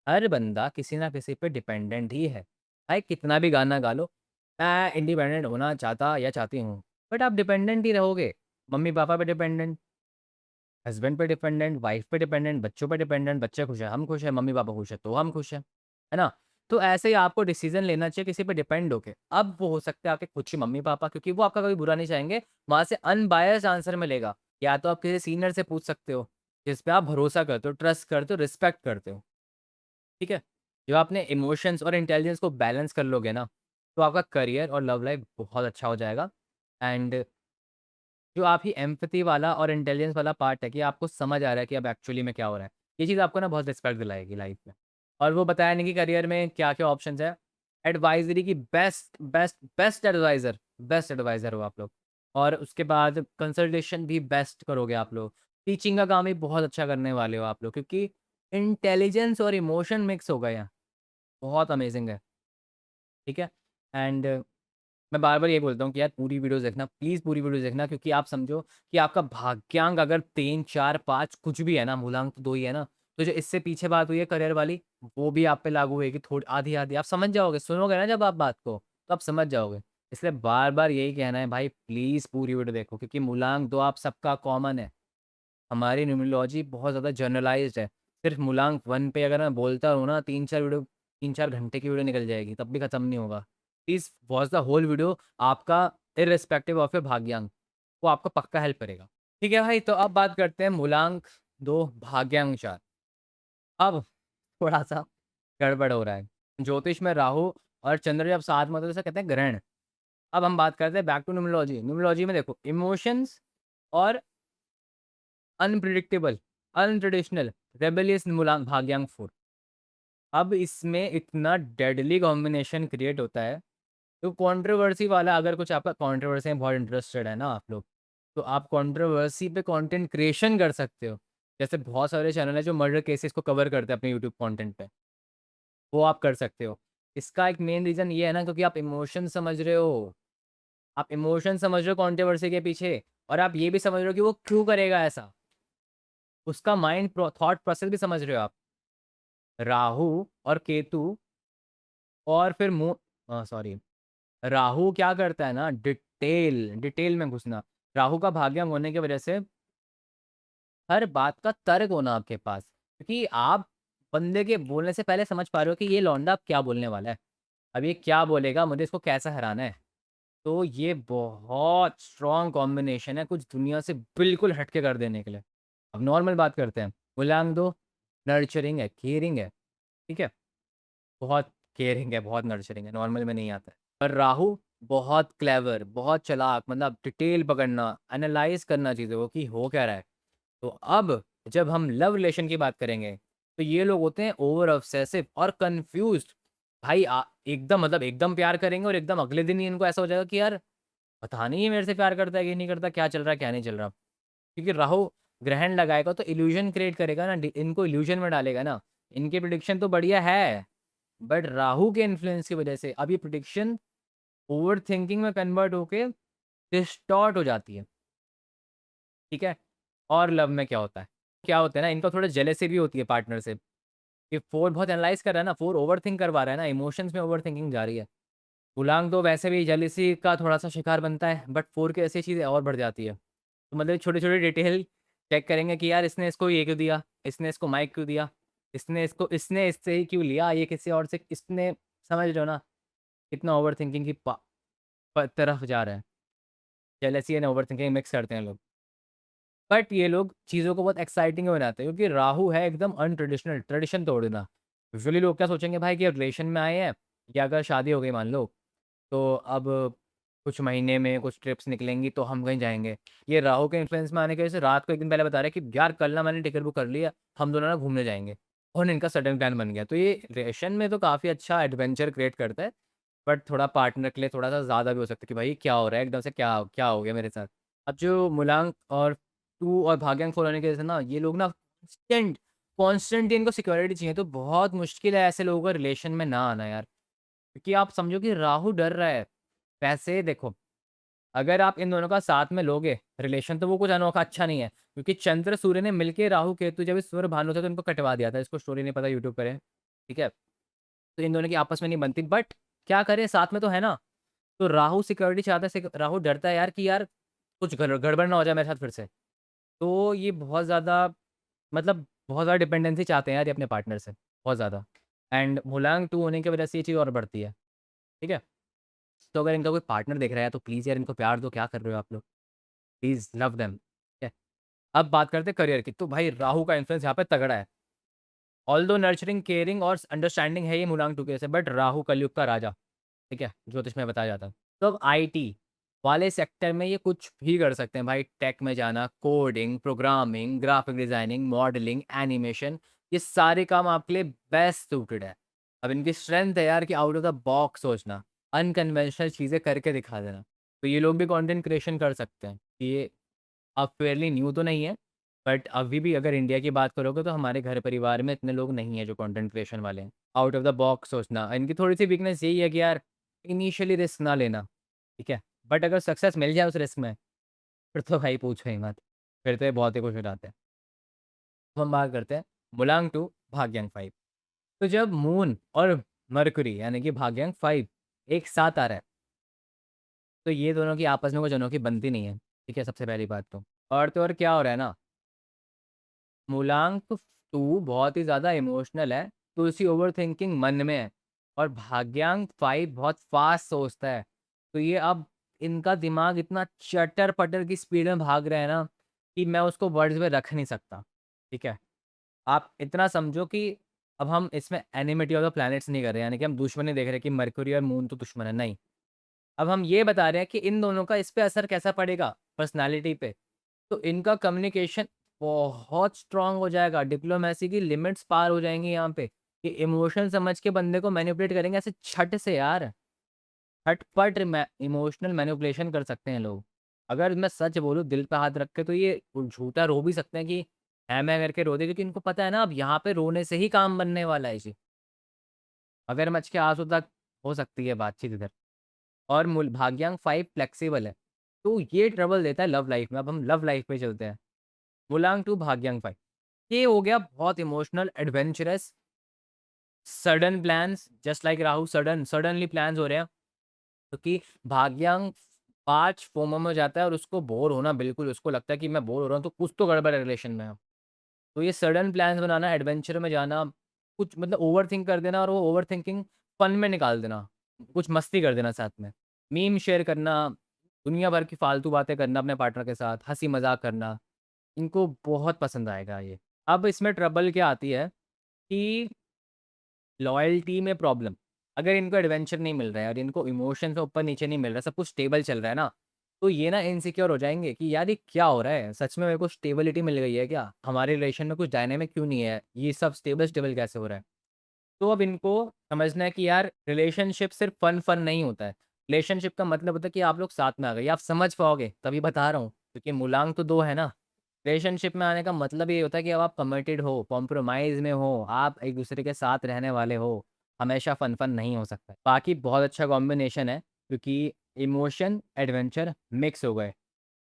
Speaker 1: हर बंदा किसी न किसी पे डिपेंडेंट ही है। भाई कितना भी गाना गा लो, मैं इंडिपेंडेंट होना चाहता या चाहती हूँ, बट आप डिपेंडेंट ही रहोगे। मम्मी-पापा पे डिपेंडेंट, हस्बैंड पे डिपेंडेंट, वाइफ पे डिपेंडेंट, बच्चों पे डिपेंडेंट, बच्चे खुश हैं, हम खुश हैं, मम्मी-पापा खुश हैं, तो हम खुश हैं। है ना? तो ऐसे ही आपको डिसीज़न लेना चाहिए किसी पे डिपेंड होके। अब वो हो सकता है आपके खुद के मम्मी-पापा क्योंकि वो आपका कभी बुरा नहीं चाहेंगे, वहाँ से अनबायस्ड आंसर मिलेगा। या तो आप किसी सीनियर से पूछ सकते हो, जिस पे आप भरोसा करते हो, ट्रस्ट करते हो, रिस्पेक्ट करते हो। ठीक है? जब आपने इमोशंस और इंटेलिजेंस को बैलेंस कर लोगे ना, तो आपका करियर और लव लाइफ बहुत अच्छा हो जाएगा एंड जो आप ही एम्पैथी वाला और इंटेलिजेंस वाला पार्ट है कि आपको समझ आ रहा है कि अब एक्चुअली में क्या हो रहा है। ये चीज़ आपको ना बहुत रिस्पेक्ट दिलाएगी लाइफ में। और वो बताया नहीं कि करियर में क्या-क्या ऑप्शंस हैं। एडवाइज़री की बेस्ट एडवाइज़र हो आप लोग। और उसके बाद कंसल्टेशन भी बेस्ट करोगे आप लोग। टीचिंग का काम भी बहुत अच्छा करने वाले हो आप लोग क्योंकि इंटेलिजेंस और इमोशन मिक्स हो गए हैं। बहुत अमेज़िंग है। ठीक है? एंड मैं बार-बार यही बोलता हूँ कि यार पूरी वीडियोज़ देखना, प्लीज़ पूरी वीडियोज़ देखना क्योंकि आप समझो कि आपका भाग्यांक अगर 3, 4, 5 कुछ भी है ना, मूलांक तो 2 ही है ना, तो जो इससे पीछे बात हुई है करियर वाली, वो भी आप पे लागू होएगी थोड़ी आधी-आधी, आप समझ जाओगे, सुनोगे ना जब आप बात को, तो आप समझ जाओगे। इसलिए बार-बार यही कहना है भाई प्लीज़ पूरी वीडियो देखो क्योंकि मूलांक 2 आप सबका कॉमन है। हमारी न्यूमरोलॉजी बहुत ज़्यादा जनरलाइज़्ड है। सिर्फ़ मूलांक 1 पे अगर मैं बोलता रहूँ ना 3-4 घंटे की वीडियो निकल जाएगी, तब भी खत्म नहीं होगा। Please watch the whole video आपका इर्रेस्पेक्टिव ऑफ योर भाग्यांक, वो आपको पक्का हेल्प करेगा। ठीक है भाई, तो अब बात करते हैं मूलांक 2 भाग्यांक 4। अब थोड़ा-सा गड़बड़ हो रहा है। ज्योतिष में राहु और चंद्र जब साथ में होते हैं, तो उसे कहते हैं ग्रहण। अब हम बात करते हैं बैक टू न्यूमरोलॉजी। न्यूमरोलॉजी में देखो इमोशंस और अनप्रेडिक्टेबल, अनट्रेडिशनल, रेबेलियस मूलांक भाग्यांक 4। अब इसमें इतना डेडली कॉम्बिनेशन क्रिएट होता है, तो कंट्रोवर्सी वाला अगर कुछ आपका कंट्रोवर्सी में बहुत इंटरेस्टेड है ना आप लोग, तो आप कंट्रोवर्सी पे कंटेंट क्रिएशन कर सकते हो। जैसे बहुत सारे चैनल हैं जो मर्डर केसेस को कवर करते हैं अपने यूट्यूब कंटेंट पे, वो आप कर सकते हो। इसका एक मेन रीज़न ये है ना क्योंकि आप इमोशन समझ रहे हो। आप इमोशन समझ रहे हो कंट्रोवर्सी के पीछे और आप ये भी समझ रहे हो कि वो क्यों करेगा ऐसा। उसका थॉट प्रोसेस भी समझ रहे हो आप। राहु और केतु और फिर सॉरी, राहु क्या करता है ना डिटेल में घुसना। राहु का भाग्यम होने की वजह से हर बात का तर्क होना आपके पास क्योंकि आप बंदे के बोलने से पहले समझ पा रहे हो कि ये लौंडा अब क्या बोलने वाला है। अब ये क्या बोलेगा, मुझे इसको कैसा हराना है। तो ये बहुत स्ट्रॉन्ग कॉम्बिनेशन है कुछ दुनिया से बिल्कुल हट के कर देने के लिए। अब नॉर्मल बात करते हैं। मूलांक 2 नर्चरिंग है, केयरिंग है, ठीक है? बहुत केयरिंग है, बहुत नर्चरिंग है, नॉर्मल में नहीं आता है। पर राहु बहुत क्लेवर, बहुत चालाक मतलब डिटेल पकड़ना, एनालाइज़ करना चीज़ों को कि हो क्या रहा है। तो अब जब हम लव रिलेशन की बात करेंगे, तो ये लोग होते हैं ओवर ऑब्सेसिव और कन्फ्यूज़्ड। भाई एकदम मतलब एकदम प्यार करेंगे और एकदम अगले दिन ही इनको ऐसा हो जाएगा कि यार पता नहीं ये मेरे से प्यार करता है कि नहीं करता, क्या चल रहा है, क्या नहीं चल रहा। क्योंकि राहु ग्रहण लगाएगा तो इल्यूज़न क्रिएट करेगा ना, इनको इल्यूज़न में डालेगा ना। इनकी प्रेडिक्शन तो बढ़िया है, बट राहु के इन्फ्लुएंस की वजह से अब ये प्रेडिक्शन ओवरथिंकिंग में कन्वर्ट होके डिस्टॉर्ट हो जाती है, ठीक है? और लव में क्या होता है? क्या होता है ना, इनको थोड़ा जेलसी भी होती है पार्टनर से, कि 4 बहुत एनालाइज़ कर रहा है ना, 4 ओवरथिंक करवा रहा है ना, इमोशंस में ओवरथिंकिंग जा रही है। गुलाम तो वैसे भी जेलसी का थोड़ा-सा शिकार बनता है, बट 4 की ऐसी चीज़ें और बढ़ जाती है। तो मतलब छोटी-छोटी डिटेल चेक करेंगे कि यार इसने इसको ये क्यों दिया? इसने इसको माइक क्यों दिया? इसने इससे ही क्यों लिया? ये किसी और से इसने समझ रहे हो ना? कितना ओवरथिंकिंग की तरफ जा रहा है। जेलसी एंड ओवरथिंकिंग मिक्स करते हैं लोग। बट ये लोग चीज़ों को बहुत एक्साइटिंग बनाते हैं क्योंकि राहु है एकदम अनट्रेडिशनल, ट्रेडिशन तोड़ देना। यूजुअली लोग क्या सोचेंगे भाई कि रिलेशन में आए हैं या अगर शादी हो गई मान लो, तो अब कुछ महीने में कुछ ट्रिप्स निकलेंगी तो हम कहीं जाएँगे। ये राहु के इन्फ्लुएंस में आने की वजह से रात को 1 दिन पहले बता रहे हैं कि यार कल ना मैंने टिकट बुक कर लिया, हम दोनों ना घूमने जाएँगे और इनका सडन प्लान बन गया। तो ये रिलेशन में तो काफ़ी अच्छा एडवेंचर क्रिएट करता है, बट थोड़ा पार्टनर के लिए थोड़ा-सा ज़्यादा भी हो सकता है कि भाई क्या हो रहा है एकदम से क्या क्या हो गया मेरे साथ? अब जो मूलांक और 2 और भाग्यांक 4 होने की वजह से ना ये लोग ना कांस्टेंटली इनको सिक्योरिटी चाहिए, तो बहुत मुश्किल है ऐसे लोगों का रिलेशन में ना आना यार। क्योंकि आप समझो कि राहु डर रहा है। वैसे देखो, अगर आप इन दोनों का साथ में लोगे रिलेशन तो वो कुछ अनोखा अच्छा नहीं है। क्योंकि चंद्र सूर्य ने मिलके राहु केतु जब इस सूर्य भानु थे तो इनको कटवा दिया था। इसको स्टोरी नहीं पता यूट्यूब पर है, ठीक है? तो इन दोनों की आपस में नहीं बनती बट क्या करें साथ में तो है ना। तो राहु सिक्योरिटी चाहता है राहु डरता है यार कि यार कुछ गड़बड़ ना हो जाए मेरे साथ फिर से। तो ये बहुत ज़्यादा मतलब बहुत ज़्यादा डिपेंडेंसी चाहते हैं यार ये अपने पार्टनर से, बहुत ज़्यादा। एंड मूलांक 2 होने की वजह से ये चीज़ और बढ़ती है, ठीक है? तो अगर इनका कोई पार्टनर दिख रहा है तो प्लीज़ यार इनको प्यार दो, क्या कर रहे हो आप लोग? प्लीज़ लव देम, ठीक है? अब बात करते हैं करियर की, तो भाई राहु का इन्फ्लुएंस यहाँ पे तगड़ा है। ऑल्दो नर्चरिंग, केयरिंग और अंडरस्टैंडिंग है ये मूलांक 2 के जैसे, बट राहु कलयुग का राजा, ठीक है? ज्योतिष में बताया जाता है। तो अब आईटी वाले सेक्टर में ये कुछ भी कर सकते हैं भाई, टेक में जाना, coding, programming, graphic designing, modelling, animation, ये सारे काम आपके लिए बेस्ट सूटेड है। अब इनकी स्ट्रेंथ है यार कि आउट ऑफ द बॉक्स सोचना, अनकन्वेंशनल चीज़ें करके दिखा देना। तो ये लोग भी कंटेंट क्रिएशन कर सकते हैं। ये अब फेयरली न्यू तो नहीं है, बट अभी भी अगर इंडिया की बात करोगे तो हमारे घर परिवार में इतने लोग नहीं हैं जो कंटेंट क्रिएशन वाले हैं। आउट ऑफ द बॉक्स सोचना, इनकी थोड़ी-सी वीकनेस यही है कि यार इनिशियली रिस्क ना लेना, ठीक है? बट अगर सक्सेस मिल जाए उस रिस्क में, फिर तो भाई पूछो ही मत। फिर तो ये बहुत ही खुश हो जाते हैं। अब हम बात करते हैं मूलांक 2 भाग्यांक 5। तो जब मून और मरकुरी यानी कि भाग्यांक 5 एक साथ आ रहा है, तो ये दोनों की आपस में कुछ अनोखी बनती नहीं है, ठीक है? सबसे पहली बात तो। और तो और क्या हो रहा है ना, मूलांक 2 बहुत ही ज़्यादा इमोशनल है, तो इसी ओवरथिंकिंग मन में है और भाग्यांक 5 बहुत फ़ास्ट सोचता है। तो ये अब इनका दिमाग इतना चटर-पटर की स्पीड में भाग रहा है ना, कि मैं उसको वर्ड्स में रख नहीं सकता, ठीक है? आप इतना समझो कि अब हम इसमें एनिमिटी ऑफ द प्लैनेट्स नहीं कर रहे हैं, यानी कि हम दुश्मन नहीं देख रहे कि मरकुरी और मून तो दुश्मन है, नहीं। अब हम ये बता रहे हैं कि इन दोनों का इस पे असर कैसा पड़ेगा पर्सनैलिटी पे। तो इनका कम्युनिकेशन बहुत स्ट्रॉन्ग हो जाएगा, डिप्लोमेसी की लिमिट्स पार हो जाएँगी यहाँ पे, कि इमोशन समझ के बंदे को मैनिपुलेट करेंगे ऐसे छट से यार, झटपट मै इमोशनल मैनिपुलेशन कर सकते हैं लोग। अगर मैं सच बोलूँ दिल पे हाथ रख के तो ये झूठा रो भी सकते हैं कि मैं करके रो दे, क्योंकि इनको पता है ना अब यहाँ पे रोने से ही काम बनने वाला है जी। मगरमच्छ के आँसू तक हो सकती है बातचीत इधर। और मूल भाग्यांक 5 फ्लेक्सिबल है, तो ये ट्रबल देता है लव लाइफ में। अब हम लव लाइफ पे चलते हैं। मूलांक 2 भाग्यांक 5 ये हो गया बहुत emotional, adventurous, sudden plans just like Rahu suddenly plans हो रहे हैं, क्योंकि भाग्यांक 5 फोमो में जाता है और उसको बोर होना बिल्कुल उसको लगता है कि मैं बोर हो रहा हूँ, तो कुछ तो गड़बड़ है रिलेशन में अब। तो ये सडन प्लान्स बनाना, एडवेंचर में जाना, कुछ मतलब ओवरथिंक कर देना और वो ओवरथिंकिंग फन में निकाल देना, कुछ मस्ती कर देना साथ में। मीम शेयर करना, दुनिया भर की फालतू बातें करना अपने पार्टनर के साथ, हँसी-मज़ाक करना, इनको बहुत पसंद आएगा ये। अब इसमें ट्रबल क्या आती है कि लॉयल्टी में प्रॉब्लम। अगर इनको एडवेंचर नहीं मिल रहा है और इनको इमोशन से ऊपर-नीचे नहीं मिल रहा है, सब कुछ स्टेबल चल रहा है ना, तो ये ना इनसिक्योर हो जाएँगे कि यार ये क्या हो रहा है? सच में मेरे को स्टेबिलिटी मिल गई है क्या? हमारे रिलेशन में कुछ डायनामिक क्यों नहीं है? ये सब स्टेबल-स्टेबल कैसे हो रहा है? तो अब इनको समझना है कि यार रिलेशनशिप सिर्फ़ फन-फन नहीं होता है। रिलेशनशिप का मतलब होता है कि आप लोग साथ में आ गए, ये आप समझ पाओगे, तभी बता रहा हूँ, क्योंकि मूलांक तो 2 है ना। रिलेशनशिप में आने का मतलब ये होता है कि अब आप कमिटेड हो, कॉम्प्रोमाइज़ में हो, आप एक-दूसरे के साथ रहने वाले हो, हमेशा फन-फन नहीं हो सकता है। बाकी बहुत अच्छा कॉम्बिनेशन है, क्योंकि इमोशन, एडवेंचर मिक्स हो गए।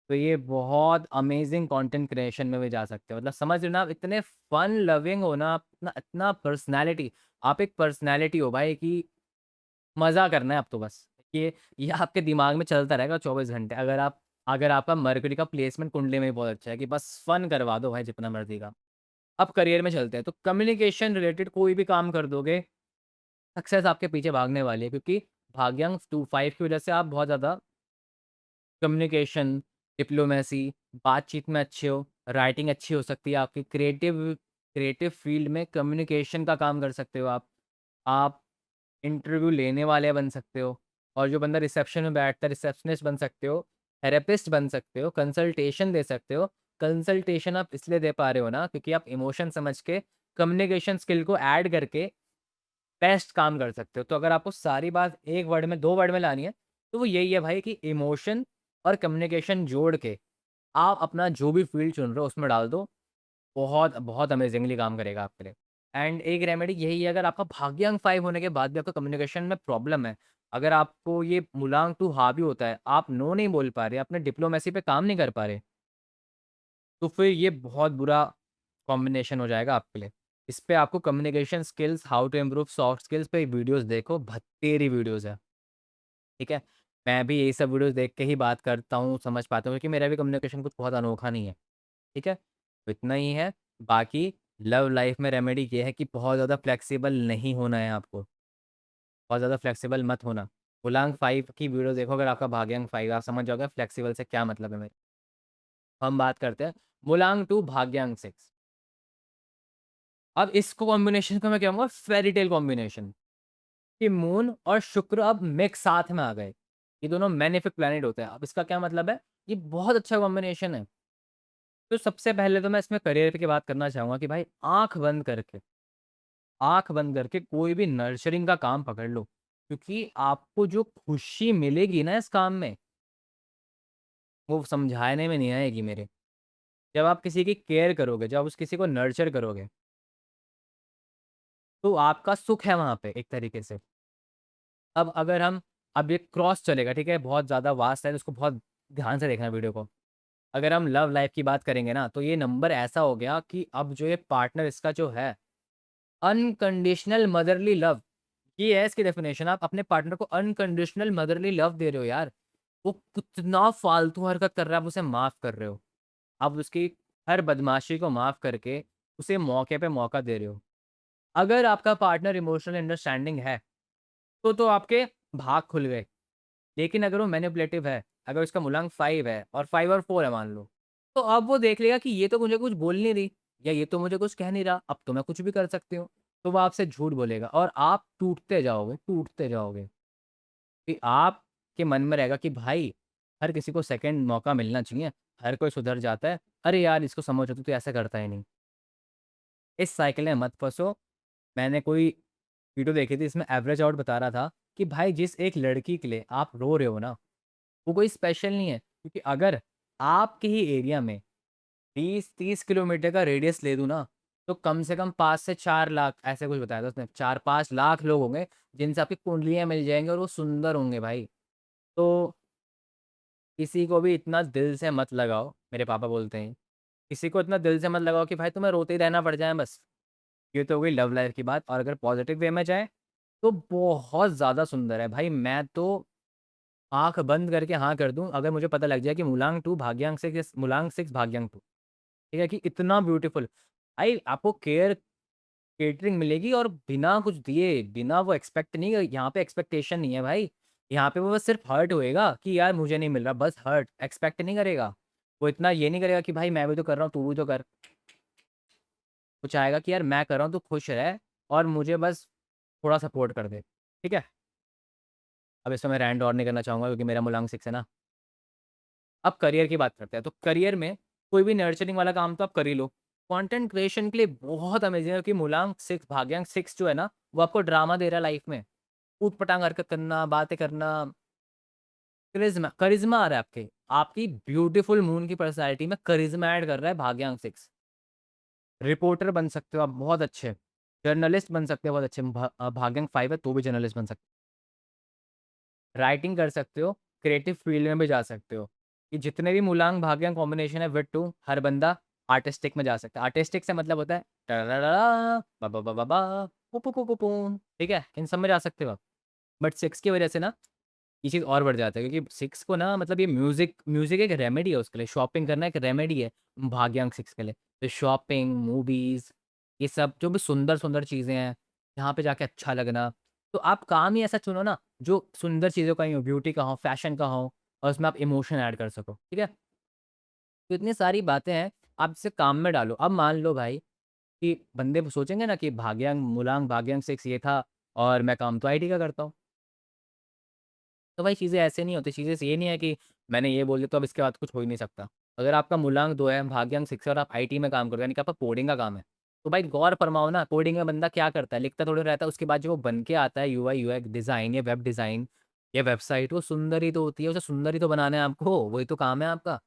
Speaker 1: तो ये बहुत अमेज़िंग कंटेंट क्रिएशन में भी जा सकते हो। मतलब समझ रहे हो ना आप, इतने फन लविंग हो ना, इतना इतना पर्सनैलिटी, आप एक पर्सनैलिटी हो भाई कि मज़ा करना है अब तो बस। ये आपके दिमाग में चलता रहेगा 24 घंटे। अगर आपका मरकरी का प्लेसमेंट कुंडली में ही बहुत अच्छा है कि बस फन करवा दो भाई जितना मर्ज़ी का। अब करियर में चलते हैं, तो कम्युनिकेशन रिलेटेड कोई भी काम कर दोगे, सक्सेस आपके पीछे भागने वाली है, क्योंकि भाग्यांक 2 5 की वज़ह से आप बहुत ज़्यादा कम्युनिकेशन, डिप्लोमेसी, बातचीत में अच्छे हो, राइटिंग अच्छी हो सकती है आपकी, क्रिएटिव क्रिएटिव फील्ड में कम्युनिकेशन का काम कर सकते हो आप। आप इंटरव्यू लेने वाले बन सकते हो, और जो बंदा रिसेप्शन में बैठता है रिसेप्शनिस्ट बन सकते हो, थेरेपिस्ट बन सकते हो, कंसल्टेशन दे सकते हो। कंसल्टेशन आप इसलिए दे पा रहे हो ना क्योंकि आप इमोशन समझ के कम्युनिकेशन स्किल को ऐड करके बेस्ट काम कर सकते हो। तो अगर आपको सारी बात 1 वर्ड में 2 वर्ड में लानी है, तो वो यही है भाई कि इमोशन और कम्युनिकेशन जोड़ के आप अपना जो भी फ़ील्ड चुन रहे हो उसमें डाल दो। बहुत, बहुत अमेज़िंगली काम करेगा आपके लिए। एंड एक रेमेडी यही है, अगर आपका भाग्यांक 5 होने के बाद भी आपका कम्युनिकेशन में प्रॉब्लम है, अगर आपको ये मूलांक 2 हावी होता है, आप नो नहीं बोल पा रहे, अपने डिप्लोमेसी पे काम नहीं कर पा रहे, तो फिर ये बहुत बुरा कॉम्बिनेशन हो जाएगा आपके लिए। इस पे आपको communication skills, how to improve soft skills पे वीडियोज़ देखो, भतेरी वीडियोज़ है, ठीक है? मैं भी यही सब वीडियोज़ देख के ही बात करता हूँ, समझ पाता हूँ क्योंकि मेरा भी कम्युनिकेशन कुछ बहुत अनोखा नहीं है, ठीक है? तो इतना ही है, बाकी लव लाइफ़ में रेमेडी ये है कि बहुत ज़्यादा फ्लेक्सिबल नहीं होना है आपको, बहुत ज़्यादा फ्लेक्सिबल मत होना। मूलांक 5 की वीडियो देखो, अगर आपका भाग्यांक 5 आप समझ जाओगे फ्लेक्सिबल से क्या मतलब है मेरे। हम बात करते हैं मूलांक 2 भाग्यांक 6। अब इस कॉम्बिनेशन को मैं कहूँगा फेयरी टेल कॉम्बिनेशन, कि मून और शुक्र अब मिक्स साथ में आ गए। ये दोनों मैलेफिक प्लैनेट होते हैं। अब इसका क्या मतलब है? ये बहुत अच्छा कॉम्बिनेशन है। तो सबसे पहले तो मैं इसमें करियर की बात करना चाहूँगा कि भाई आँख बंद करके कोई भी नर्चरिंग का काम पकड़ लो। क्योंकि आपको जो खुशी मिलेगी ना इस काम में, वो समझाने में नहीं आएगी मेरे। जब आप किसी की केयर करोगे, जब उस किसी को नर्चर करोगे, तो आपका सुख है वहाँ पे एक तरीके से। अब अगर हम अब ये क्रॉस चलेगा, ठीक है? बहुत ज़्यादा वास्ट है, तो उसको बहुत ध्यान से देखना वीडियो को। अगर हम लव लाइफ़ की बात करेंगे ना, तो ये नंबर ऐसा हो गया कि अब जो ये पार्टनर इसका जो है, अनकंडीशनल मदरली लव, ये है इसकी डेफिनेशन। आप अपने पार्टनर को अनकंडीशनल मदरली लव दे रहे हो यार। वो कितना फालतू हरकत कर रहा है, आप उसे माफ़ कर रहे हो। आप उसकी हर बदमाशी को माफ़ करके उसे मौके पे मौका दे रहे हो। अगर आपका पार्टनर इमोशनल अंडरस्टैंडिंग है, तो आपके भाग खुल गए। लेकिन अगर वो मैनिपुलेटिव है, अगर उसका मूलांक 5 है और 5 और 4 है मान लो, तो अब वो देख लेगा कि ये तो मुझे कुछ बोल नहीं रही, या ये तो मुझे कुछ कह नहीं रहा, अब तो मैं कुछ भी कर सकती हूँ। तो वो आपसे झूठ बोलेगा और आप टूटते जाओगे, टूटते जाओगे। कि आपके मन में रहेगा कि भाई, हर किसी को सेकंड मौका मिलना चाहिए, हर कोई सुधर जाता है। अरे यार, इसको समझो तो ऐसा करता ही नहीं। इस साइकिल में मत फँसो। मैंने कोई वीडियो देखी थी, इसमें एवरेज आउट बता रहा था कि भाई जिस एक लड़की के लिए आप रो रहे हो ना, वो कोई स्पेशल नहीं है, क्योंकि अगर आपके ही एरिया में 20-30 किलोमीटर का रेडियस ले दूँ ना, तो कम से कम 5 से 4 लाख, ऐसे कुछ बताया था उसने, 4-5 लाख लोग होंगे जिनसे आपकी कुंडलियाँ मिल जाएँगी और वो सुंदर होंगे भाई। तो किसी को भी इतना दिल से मत लगाओ, मेरे पापा बोलते हैं। किसी को इतना दिल से मत लगाओ कि भाई तुम्हें रोते ही रहना पड़ जाए बस। ये तो हो गई लव लाइफ़ की बात, और अगर पॉज़िटिव वे में जाएँ, तो बहुत ज़्यादा सुंदर है भाई। मैं तो आँख बंद करके हाँ कर दूँ, अगर मुझे पता लग जाए कि मूलांक 2 भाग्यांक 6 मूलांक 6 भाग्यांक 2, ठीक है? कि इतना ब्यूटीफुल भाई, आपको केटरिंग मिलेगी और बिना कुछ दिए, बिना वो एक्सपेक्ट नहीं, यहाँ पे एक्सपेक्टेशन नहीं है भाई। यहाँ पे वो बस सिर्फ़ हर्ट होएगा कि यार मुझे नहीं मिल रहा, बस हर्ट, एक्सपेक्ट नहीं करेगा। वो इतना ये नहीं करेगा कि भाई मैं भी तो कर रहा हूँ, तू भी तो कर। वो चाहेगा कि यार मैं कर रहा हूँ, तू खुश रह और मुझे बस थोड़ा सपोर्ट कर दे, ठीक है? अब इसमें मैं रैंट और नहीं करना चाहूँगा क्योंकि मेरा मूलांक 6 है ना। अब करियर की बात करते हैं, तो करियर में कोई भी नर्चरिंग वाला काम तो आप कर ही लो। कंटेंट क्रिएशन के लिए बहुत अमेज़िंग है, क्योंकि मूलांक 6 भाग्यांक 6 जो है ना, वो आपको ड्रामा दे रहा है लाइफ़ में। ऊट-पटांग हरकत करना, बातें करना, करिश्मा करिश्मा आ रहा है आपके। आपकी ब्यूटीफुल मून की पर्सनैलिटी में करिश्मा ऐड कर रहा है भाग्यांक 6। रिपोर्टर बन सकते हो आप बहुत अच्छे, जर्नलिस्ट बन सकते हो बहुत अच्छे। भाग्यांक 5 है तो भी जर्नलिस्ट बन सकते हो। राइटिंग कर सकते हो, क्रिएटिव फील्ड में भी जा सकते हो। ये जितने भी मूलांक भाग्यांक कॉम्बिनेशन है विद 2, हर बंदा आर्टिस्टिक में जा सकता है। आर्टिस्टिक से मतलब होता है टररररा, बा बा बा बा बा, पू पू पू पू पू, ठीक है? इन सब में जा सकते हो आप। बट 6 की वजह से ना ये चीज़ और बढ़ जाता है, क्योंकि 6 को ना, मतलब ये म्यूज़िक म्यूज़िक एक रेमेडी है उसके लिए, शॉपिंग करना एक रेमेडी है भाग्यांक 6 के लिए। तो शॉपिंग, मूवीज़, ये सब जो भी सुंदर-सुंदर चीज़ें हैं, जहाँ पे जाके अच्छा लगना, तो आप काम ही ऐसा चुनो ना, जो सुंदर चीज़ों का ही हो, ब्यूटी का हो, फैशन का हो, और उसमें आप इमोशन ऐड कर सको, ठीक है? तो इतनी सारी बातें हैं, आप इसे काम में डालो। अब मान लो भाई कि बंदे सोचेंगे ना कि भाग्यांक मूलांक भाग्यांक 6 ये था और मैं काम तो आईटी का करता हूँ। तो भाई चीज़ें ऐसे नहीं होती, चीज़ें ये नहीं है कि मैंने ये बोल दिया तो अब इसके बाद कुछ हो ही नहीं सकता। अगर आपका मूलांक 2 है, भाग्यांक 6 है और आप आईटी में काम कर रहे हो, यानी कि आपका कोडिंग का काम है, तो भाई गौर फरमाओ ना, कोडिंग में बंदा क्या करता है, लिखता थोड़ी रहता है, उसके बाद जो वो बन के आता है यूआई यूएक्स डिज़ाइन या वेब डिज़ाइन या वेबसाइट, वो सुंदर ही तो होती है, उसे सुंदर ही तो बनाना है आपको, वही तो काम है आपका।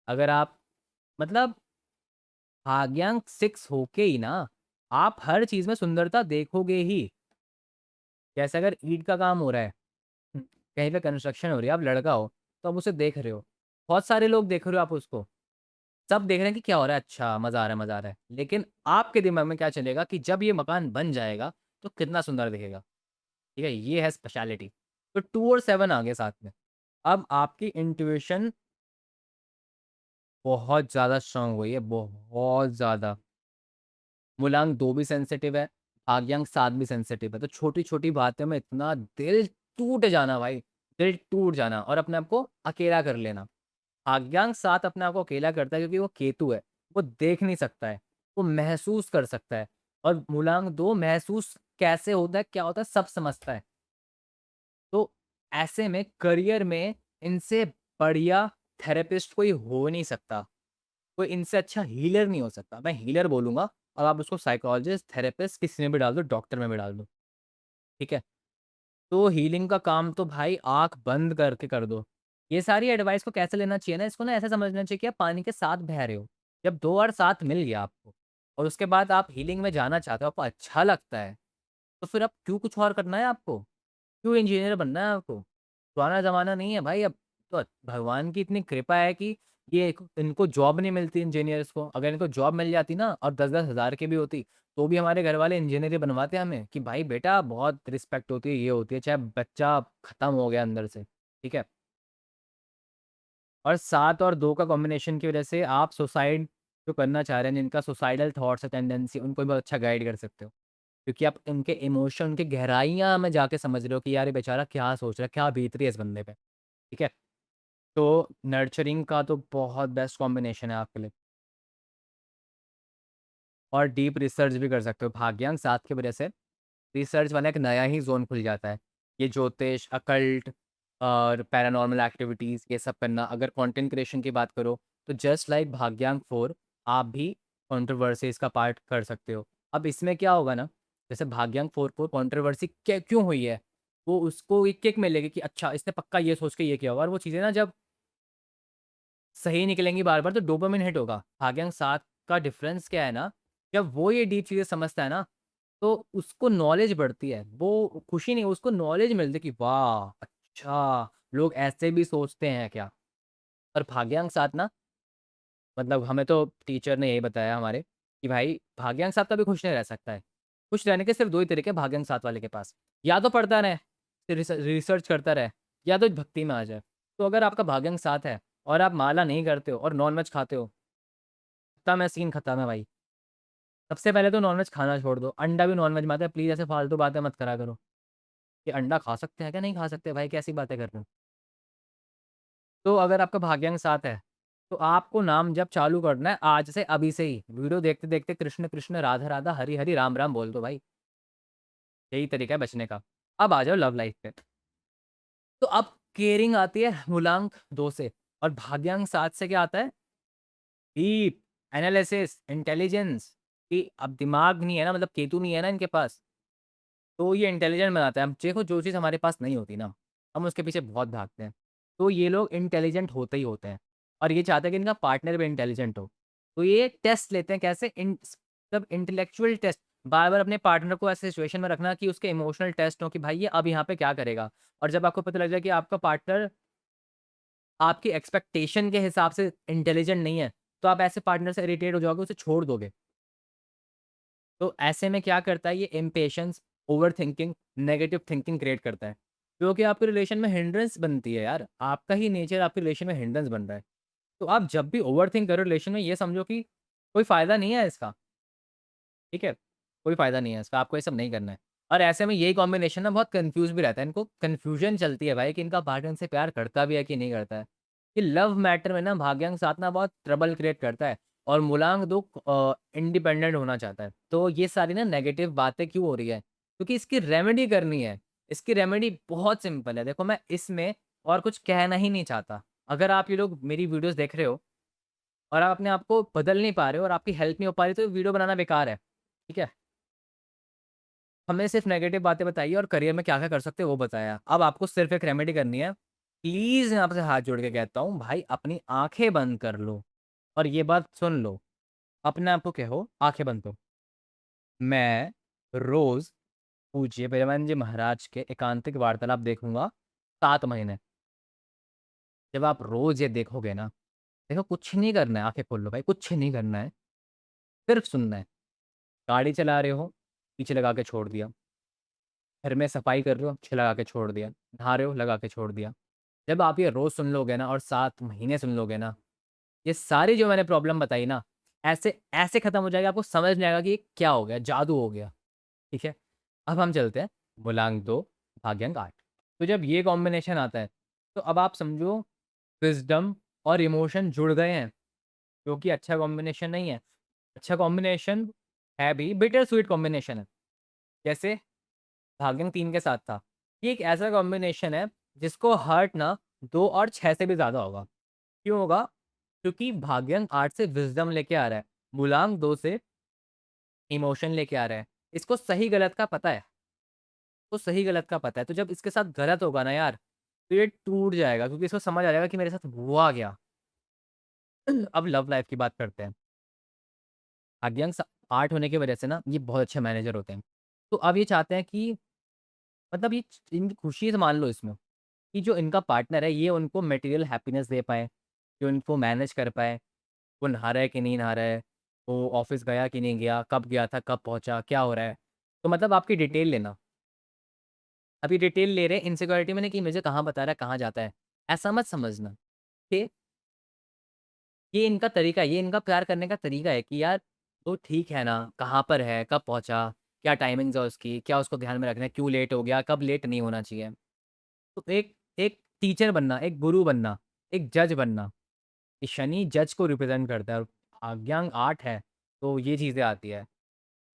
Speaker 1: अगर आप मतलब भाग्यांक 6 होके ही ना, आप हर चीज़ में सुंदरता देखोगे ही। जैसे अगर ईंट का काम हो रहा है, कहीं पे कंस्ट्रक्शन हो रही है, आप लड़का हो, तो आप उसे देख रहे हो। बहुत सारे लोग देख रहे हो आप उसको, सब देख रहे हैं कि क्या हो रहा है, अच्छा मज़ा आ रहा है, मज़ा आ रहा है। लेकिन आपके दिमाग में क्या चलेगा कि जब ये मकान बन जाएगा, तो कितना सुंदर दिखेगा, ठीक है? ये है स्पेशलिटी। तो 2 और 7 आ गए साथ में। अब आपकी इंट्यूइशन बहुत ज़्यादा स्ट्रॉन्ग हुई है, बहुत ज़्यादा। मूलांक 2 भी सेंसिटिव है, भाग्यांक 7 भी सेंसिटिव है, तो छोटी-छोटी बातों में इतना दिल टूट जाना भाई, दिल टूट जाना और अपने आप को अकेला कर लेना। भाग्यांक 7 अपने आप को अकेला करता है क्योंकि वो केतु है, वो देख नहीं सकता है, वो महसूस कर सकता है और मूलांक 2 महसूस कैसे होता है, क्या होता है, सब समझता है। तो ऐसे में करियर में इनसे बढ़िया थेरेपिस्ट कोई हो नहीं सकता। कोई इनसे अच्छा हीलर नहीं हो सकता। मैं हीलर बोलूँगा और आप उसको साइकोलॉजिस्ट, थेरेपिस्ट किसी में भी डाल दो, डॉक्टर में भी डाल दो, ठीक है? तो हीलिंग का काम तो भाई आँख बंद करके कर दो। ये सारी एडवाइस को कैसे लेना चाहिए ना, इसको ना ऐसे समझना चाहिए कि आप पानी के साथ बह रहे हो। जब 2 और 7 मिल गया आपको और उसके बाद आप हीलिंग में जाना चाहते हो, आपको अच्छा लगता है, तो फिर अब क्यों कुछ और करना है आपको? क्यों इंजीनियर बनना है आपको? पुराना ज़माना नहीं है भाई अब, तो भगवान की इतनी कृपा है कि ये इनको जॉब नहीं मिलती इंजीनियर्स को। अगर इनको जॉब मिल जाती ना और 10-10 हज़ार की भी होती, तो भी हमारे घर वाले इंजीनियर ही बनवाते हमें कि भाई बेटा बहुत रिस्पेक्ट होती है, ये होती है, चाहे बच्चा खत्म हो गया अंदर से, ठीक है? और 7 और 2 का कॉम्बिनेशन की वज़ह से आप सुसाइड जो करना चाह रहे हैं, जिनका सुसाइडल थॉट्स है, टेंडेंसी, उनको भी बहुत अच्छा गाइड कर सकते हो। क्योंकि आप उनके इमोशन, उनकी गहराइयाँ में जाके समझ रहे हो कि यार ये बेचारा क्या सोच रहा है, क्या बीत रही है इस बंदे पे, ठीक है? तो नर्चरिंग का तो बहुत बेस्ट कॉम्बिनेशन है आपके लिए और डीप रिसर्च भी कर सकते हो। भाग्यांक 7 की वजह से रिसर्च वाला एक नया ही ज़ोन खुल जाता है। ये ज्योतिष, अकल्ट और पैरानॉर्मल एक्टिविटीज़ ये सब करना। अगर कंटेंट क्रिएशन की बात करो, तो जस्ट लाइक भाग्यांक 4 आप भी कंट्रोवर्सीज़ का पार्ट कर सकते हो। अब इसमें क्या होगा ना, जैसे भाग्यांक 4 को कंट्रोवर्सी क्या क्यों हुई है, वो उसको एक किक मिलेगी कि अच्छा इसने पक्का ये सोच के ये किया होगा और वो चीज़ें ना जब सही निकलेंगी बार-बार तो डोपामाइन हिट होगा। भाग्यांक 7 का डिफ़रेंस क्या है ना, जब वो ये डीप चीज़ें समझता है ना, तो उसको नॉलेज बढ़ती है। वो खुशी नहीं, उसको नॉलेज मिलती है कि वाह! अच्छा, लोग ऐसे भी सोचते हैं क्या? और भाग्यांक 7 ना मतलब हमें तो टीचर ने यही बताया हमारे कि भाई भाग्यांक 7 कभी खुश नहीं रह सकता है। खुश रहने के सिर्फ़ 2 ही तरीके हैं भाग्यांक 7 वाले के पास। या तो पढ़ता रहे, फिर रिसर्च करता रहे या तो भक्ति में आ जाए। तो अगर आपका भाग्यांक 7 है और आप माला नहीं करते हो और नॉन-वेज खाते हो, खत्म है सीन खत्म है भाई। सबसे पहले तो नॉन-वेज खाना छोड़ दो। अंडा भी नॉन-वेज में आता है, प्लीज़ ऐसे फालतू बातें मत करा करो कि अंडा खा सकते हैं क्या? नहीं खा सकते भाई, कैसी बातें कर रहे हो? तो अगर आपका भाग्यांक 7 है, तो आपको नाम जप चालू करना है आज से, अभी से ही। वीडियो देखते-देखते कृष्ण, कृष्ण, राधा, राधा, हरि, हरि, राम, राम बोल दो भाई। यही तरीका है बचने का। अब आ जाओ लव लाइफ़ पे। तो अब केयरिंग आती है मूलांक 2 से और भाग्यांक 7 से क्या आता है? डीप एनालिसिस, इंटेलिजेंस कि अब दिमाग नहीं है ना, मतलब केतु नहीं है ना इनके पास, तो ये इंटेलिजेंट बनाता है। अब देखो जो चीज़ हमारे पास नहीं होती ना, हम उसके पीछे बहुत भागते हैं। तो ये लोग इंटेलिजेंट होते ही होते हैं और ये चाहते हैं कि इनका पार्टनर भी इंटेलिजेंट हो। तो ये टेस्ट लेते हैं कैसे मतलब इंटेलेक्चुअल टेस्ट, बार-बार अपने पार्टनर को ऐसे सिचुएशन में रखना कि उसके इमोशनल टेस्ट हो कि भाई ये अब यहाँ पे क्या करेगा? और जब आपको पता लग जाए कि आपका पार्टनर आपकी एक्सपेक्टेशन के हिसाब से इंटेलिजेंट नहीं है, तो आप ऐसे पार्टनर से इरिटेट हो जाओगे, उसे छोड़ दोगे। तो ऐसे में क्या करता है ये impatience, overthinking, negative thinking create करता है, जो कि आपके रिलेशन में हिंड्रेंस बनती है यार। आपका ही नेचर आपके रिलेशन में हिंड्रेंस बन रहा है। तो आप जब भी ओवरथिंक करो रिलेशन में ये समझो कि कोई फ़ायदा नहीं है इसका, ठीक है? कोई फ़ायदा नहीं है इसका, आपको ये सब नहीं करना है। और ऐसे में यही कॉम्बिनेशन ना बहुत कन्फ्यूज़ भी रहता है। इनको कन्फ्यूज़न चलती है भाई कि इनका पार्टनर इनसे प्यार करता भी है कि नहीं करता है। ये लव मैटर में ना भाग्यांक साथ ना बहुत ट्रबल क्रिएट करता है। और मूलांक 2 इंडिपेंडेंट होना चाहता है। तो ये सारी ना नेगेटिव बातें क्यों हो रही है? क्योंकि इसकी रेमेडी करनी है। इसकी रेमेडी बहुत सिंपल है। देखो मैं इसमें और कुछ कहना ही नहीं चाहता। अगर आप ये लोग मेरी वीडियोज़ देख रहे हो और आप अपने आप को बदल नहीं पा रहे हो और आपकी हेल्प नहीं हो पा रही, तो वीडियो बनाना बेकार है। ठीक है? हमें सिर्फ़ नेगेटिव बातें बताई और करियर में क्या-क्या कर सकते हो वो बताया। अब आपको सिर्फ़ एक रेमेडी करनी है। प्लीज़ मैं आपसे हाथ जोड़ के कहता हूँ भाई, अपनी आँखें बंद कर लो और ये बात सुन लो। अपने आप को कहो आँखें बंद करो। मैं रोज़ पूज्य प्रेमानंद जी महाराज के एकांतिक वार्तालाप देखूँगा 7 महीने। जब आप रोज़ ये देखोगे ना, देखो कुछ नहीं करना है, आँखें खोल लो भाई, कुछ नहीं करना है, सिर्फ़ सुनना है। गाड़ी चला रहे हो, पीछे लगा के छोड़ दिया। घर में सफाई कर रहे हो, पीछे लगा के छोड़ दिया। नहा रहे हो, लगा के छोड़ दिया। जब आप ये रोज़ सुन लोगे ना और 7 महीने सुन लोगे ना, ये सारी जो मैंने प्रॉब्लम बताई ना, ऐसे ऐसे खत्म हो जाएगा, आपको समझ नहीं आएगा कि ये क्या हो गया, जादू हो गया। ठीक है? अब हम चलते हैं मूलांक 2 भाग्यांक 8। तो जब ये कॉम्बिनेशन आता है, तो अब आप समझो विज़डम और इमोशन जुड़ गए हैं, जो कि अच्छा कॉम्बिनेशन नहीं है। अच्छा कॉम्बिनेशन है भी, बिटर स्वीट कॉम्बिनेशन है। जैसे भाग्यंक 3 के साथ था। ये एक ऐसा कॉम्बिनेशन है जिसको हर्ट ना 2 और 6 से भी ज़्यादा होगा। क्यों होगा? क्योंकि भाग्यंक 8 से विज़डम लेके आ रहा है, मूलांक 2 से इमोशन लेके आ रहा है। इसको सही-गलत का पता है। तो सही-गलत का पता है, तो जब इसके साथ गलत होगा ना यार, तो ये टूट जाएगा क्योंकि इसको समझ आ जाएगा कि मेरे साथ हुआ क्या। अब लव लाइफ़ की बात करते हैं। भाग्यांक 8 होने की वजह से ना ये बहुत अच्छे मैनेजर होते हैं। तो अब ये चाहते हैं कि मतलब ये इनकी खुशी से मान लो इसमें, कि जो इनका पार्टनर है ये उनको मटेरियल हैप्पीनेस दे पाए, कि उनको मैनेज कर पाए, वो नहा रहा है कि नहीं नहा रहा है, वो ऑफ़िस गया कि नहीं गया, कब गया था, कब पहुँचा, क्या हो रहा है। तो मतलब आपकी डिटेल लेना। अभी डिटेल ले रहे हैं इनसिक्योरिटी में नहीं कि मुझे कहाँ बता रहा है, कहाँ जाता है। ऐसा मत समझना, कि ये इनका तरीका है, ये इनका प्यार करने का तरीका है कि यार तो ठीक है ना, कहाँ पर है, कब पहुँचा, क्या टाइमिंग्स है उसकी, क्या उसको ध्यान में रखना है, क्यों लेट हो गया, कब लेट नहीं होना चाहिए। तो एक एक टीचर बनना, एक गुरु बनना, एक जज बनना, कि शनि जज को रिप्रेज़ेंट करता है और भाग्यांक 8 है, तो ये चीज़ें आती है।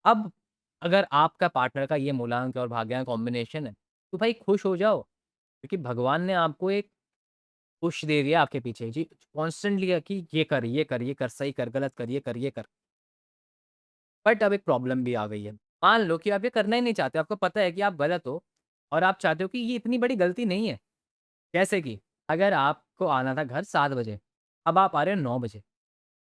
Speaker 1: अब अगर आपका पार्टनर का ये मूलांक और भाग्यांक कॉम्बिनेशन है, तो भाई खुश हो जाओ, क्योंकि भगवान ने आपको एक पुश दे दिया आपके पीछे जी, कॉन्स्टेंटली कि ये कर, ये कर, ये कर, सही कर, गलत कर, ये कर, ये कर। बट अब एक प्रॉब्लम भी आ गई है। मान लो कि आप ये करना ही नहीं चाहते, आपको पता है कि आप गलत हो और आप चाहते हो कि ये इतनी बड़ी गलती नहीं है। जैसे कि अगर आपको आना था घर 7 बजे, अब आप आ रहे हो 9 बजे,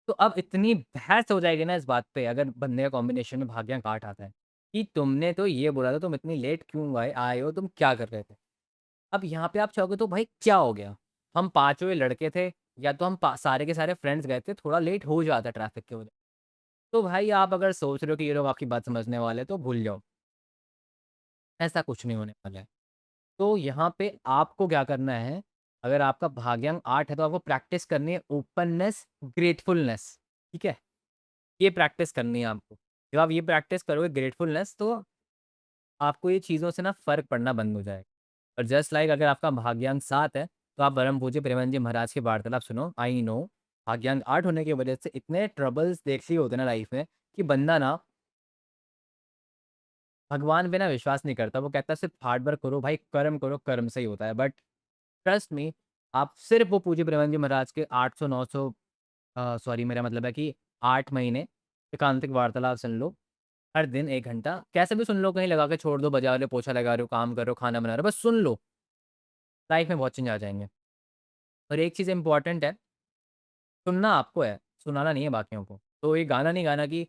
Speaker 1: तो अब इतनी बहस हो जाएगी ना इस बात पे अगर बंदे का कॉम्बिनेशन में भाग्यांक 8 आता है, कि तुमने तो ये बोला था, तुम इतनी लेट क्यों आए आए हो, तुम क्या कर रहे थे? अब यहाँ पे आप चाहोगे तो भाई क्या हो गया? हम पाँचों ही लड़के थे या तो हम पा सारे के सारे फ्रेंड्स गए थे, थोड़ा लेट हो जाता ट्रैफिक की वजह। तो भाई आप अगर सोच रहे हो कि ये लोग आपकी बात समझने वाले हैं, तो भूल जाओ, ऐसा कुछ नहीं होने वाला है। तो यहाँ पे आपको क्या करना है, अगर आपका भाग्यांक 8 है तो आपको प्रैक्टिस करनी है ओपननेस, ग्रेटफुलनेस, ठीक है? ये प्रैक्टिस करनी है आपको। जब आप ये प्रैक्टिस करोगे ग्रेटफुलनेस, तो आपको ये चीज़ों से ना फ़र्क पड़ना बंद हो जाएगा। और जस्ट लाइक अगर आपका भाग्यांक 7 है, तो आप परम पूज्य प्रेमानंद जी महाराज की वार्तालाप सुनो। आई नो भाग्यांक 8 होने की वजह से इतने ट्रबल्स देख लिए होते हैं ना लाइफ़ में, कि बंदा ना भगवान पे ना विश्वास नहीं करता। वो कहता है सिर्फ़ हार्ड वर्क करो भाई, कर्म करो, कर्म से ही होता है। बट ट्रस्ट मी, आप सिर्फ़ वो पूज्य प्रेमानंद जी महाराज के 800-900 सॉरी मेरा मतलब है कि 8 महीने एकांतिक वार्तालाप सुन लो। हर दिन 1 घंटा, कैसे भी सुन लो, कहीं लगा के छोड़ दो, बजा रहे हो, पोछा लगा रहे हो, काम कर रहे हो, खाना बना रहे हो, बस सुन लो, लाइफ़ में बहुत चेंज आ जाएँगे। और एक चीज़ इम्पोर्टेंट है, सुनना आपको है, सुनाना नहीं है बाकियों को। तो ये गाना नहीं गाना कि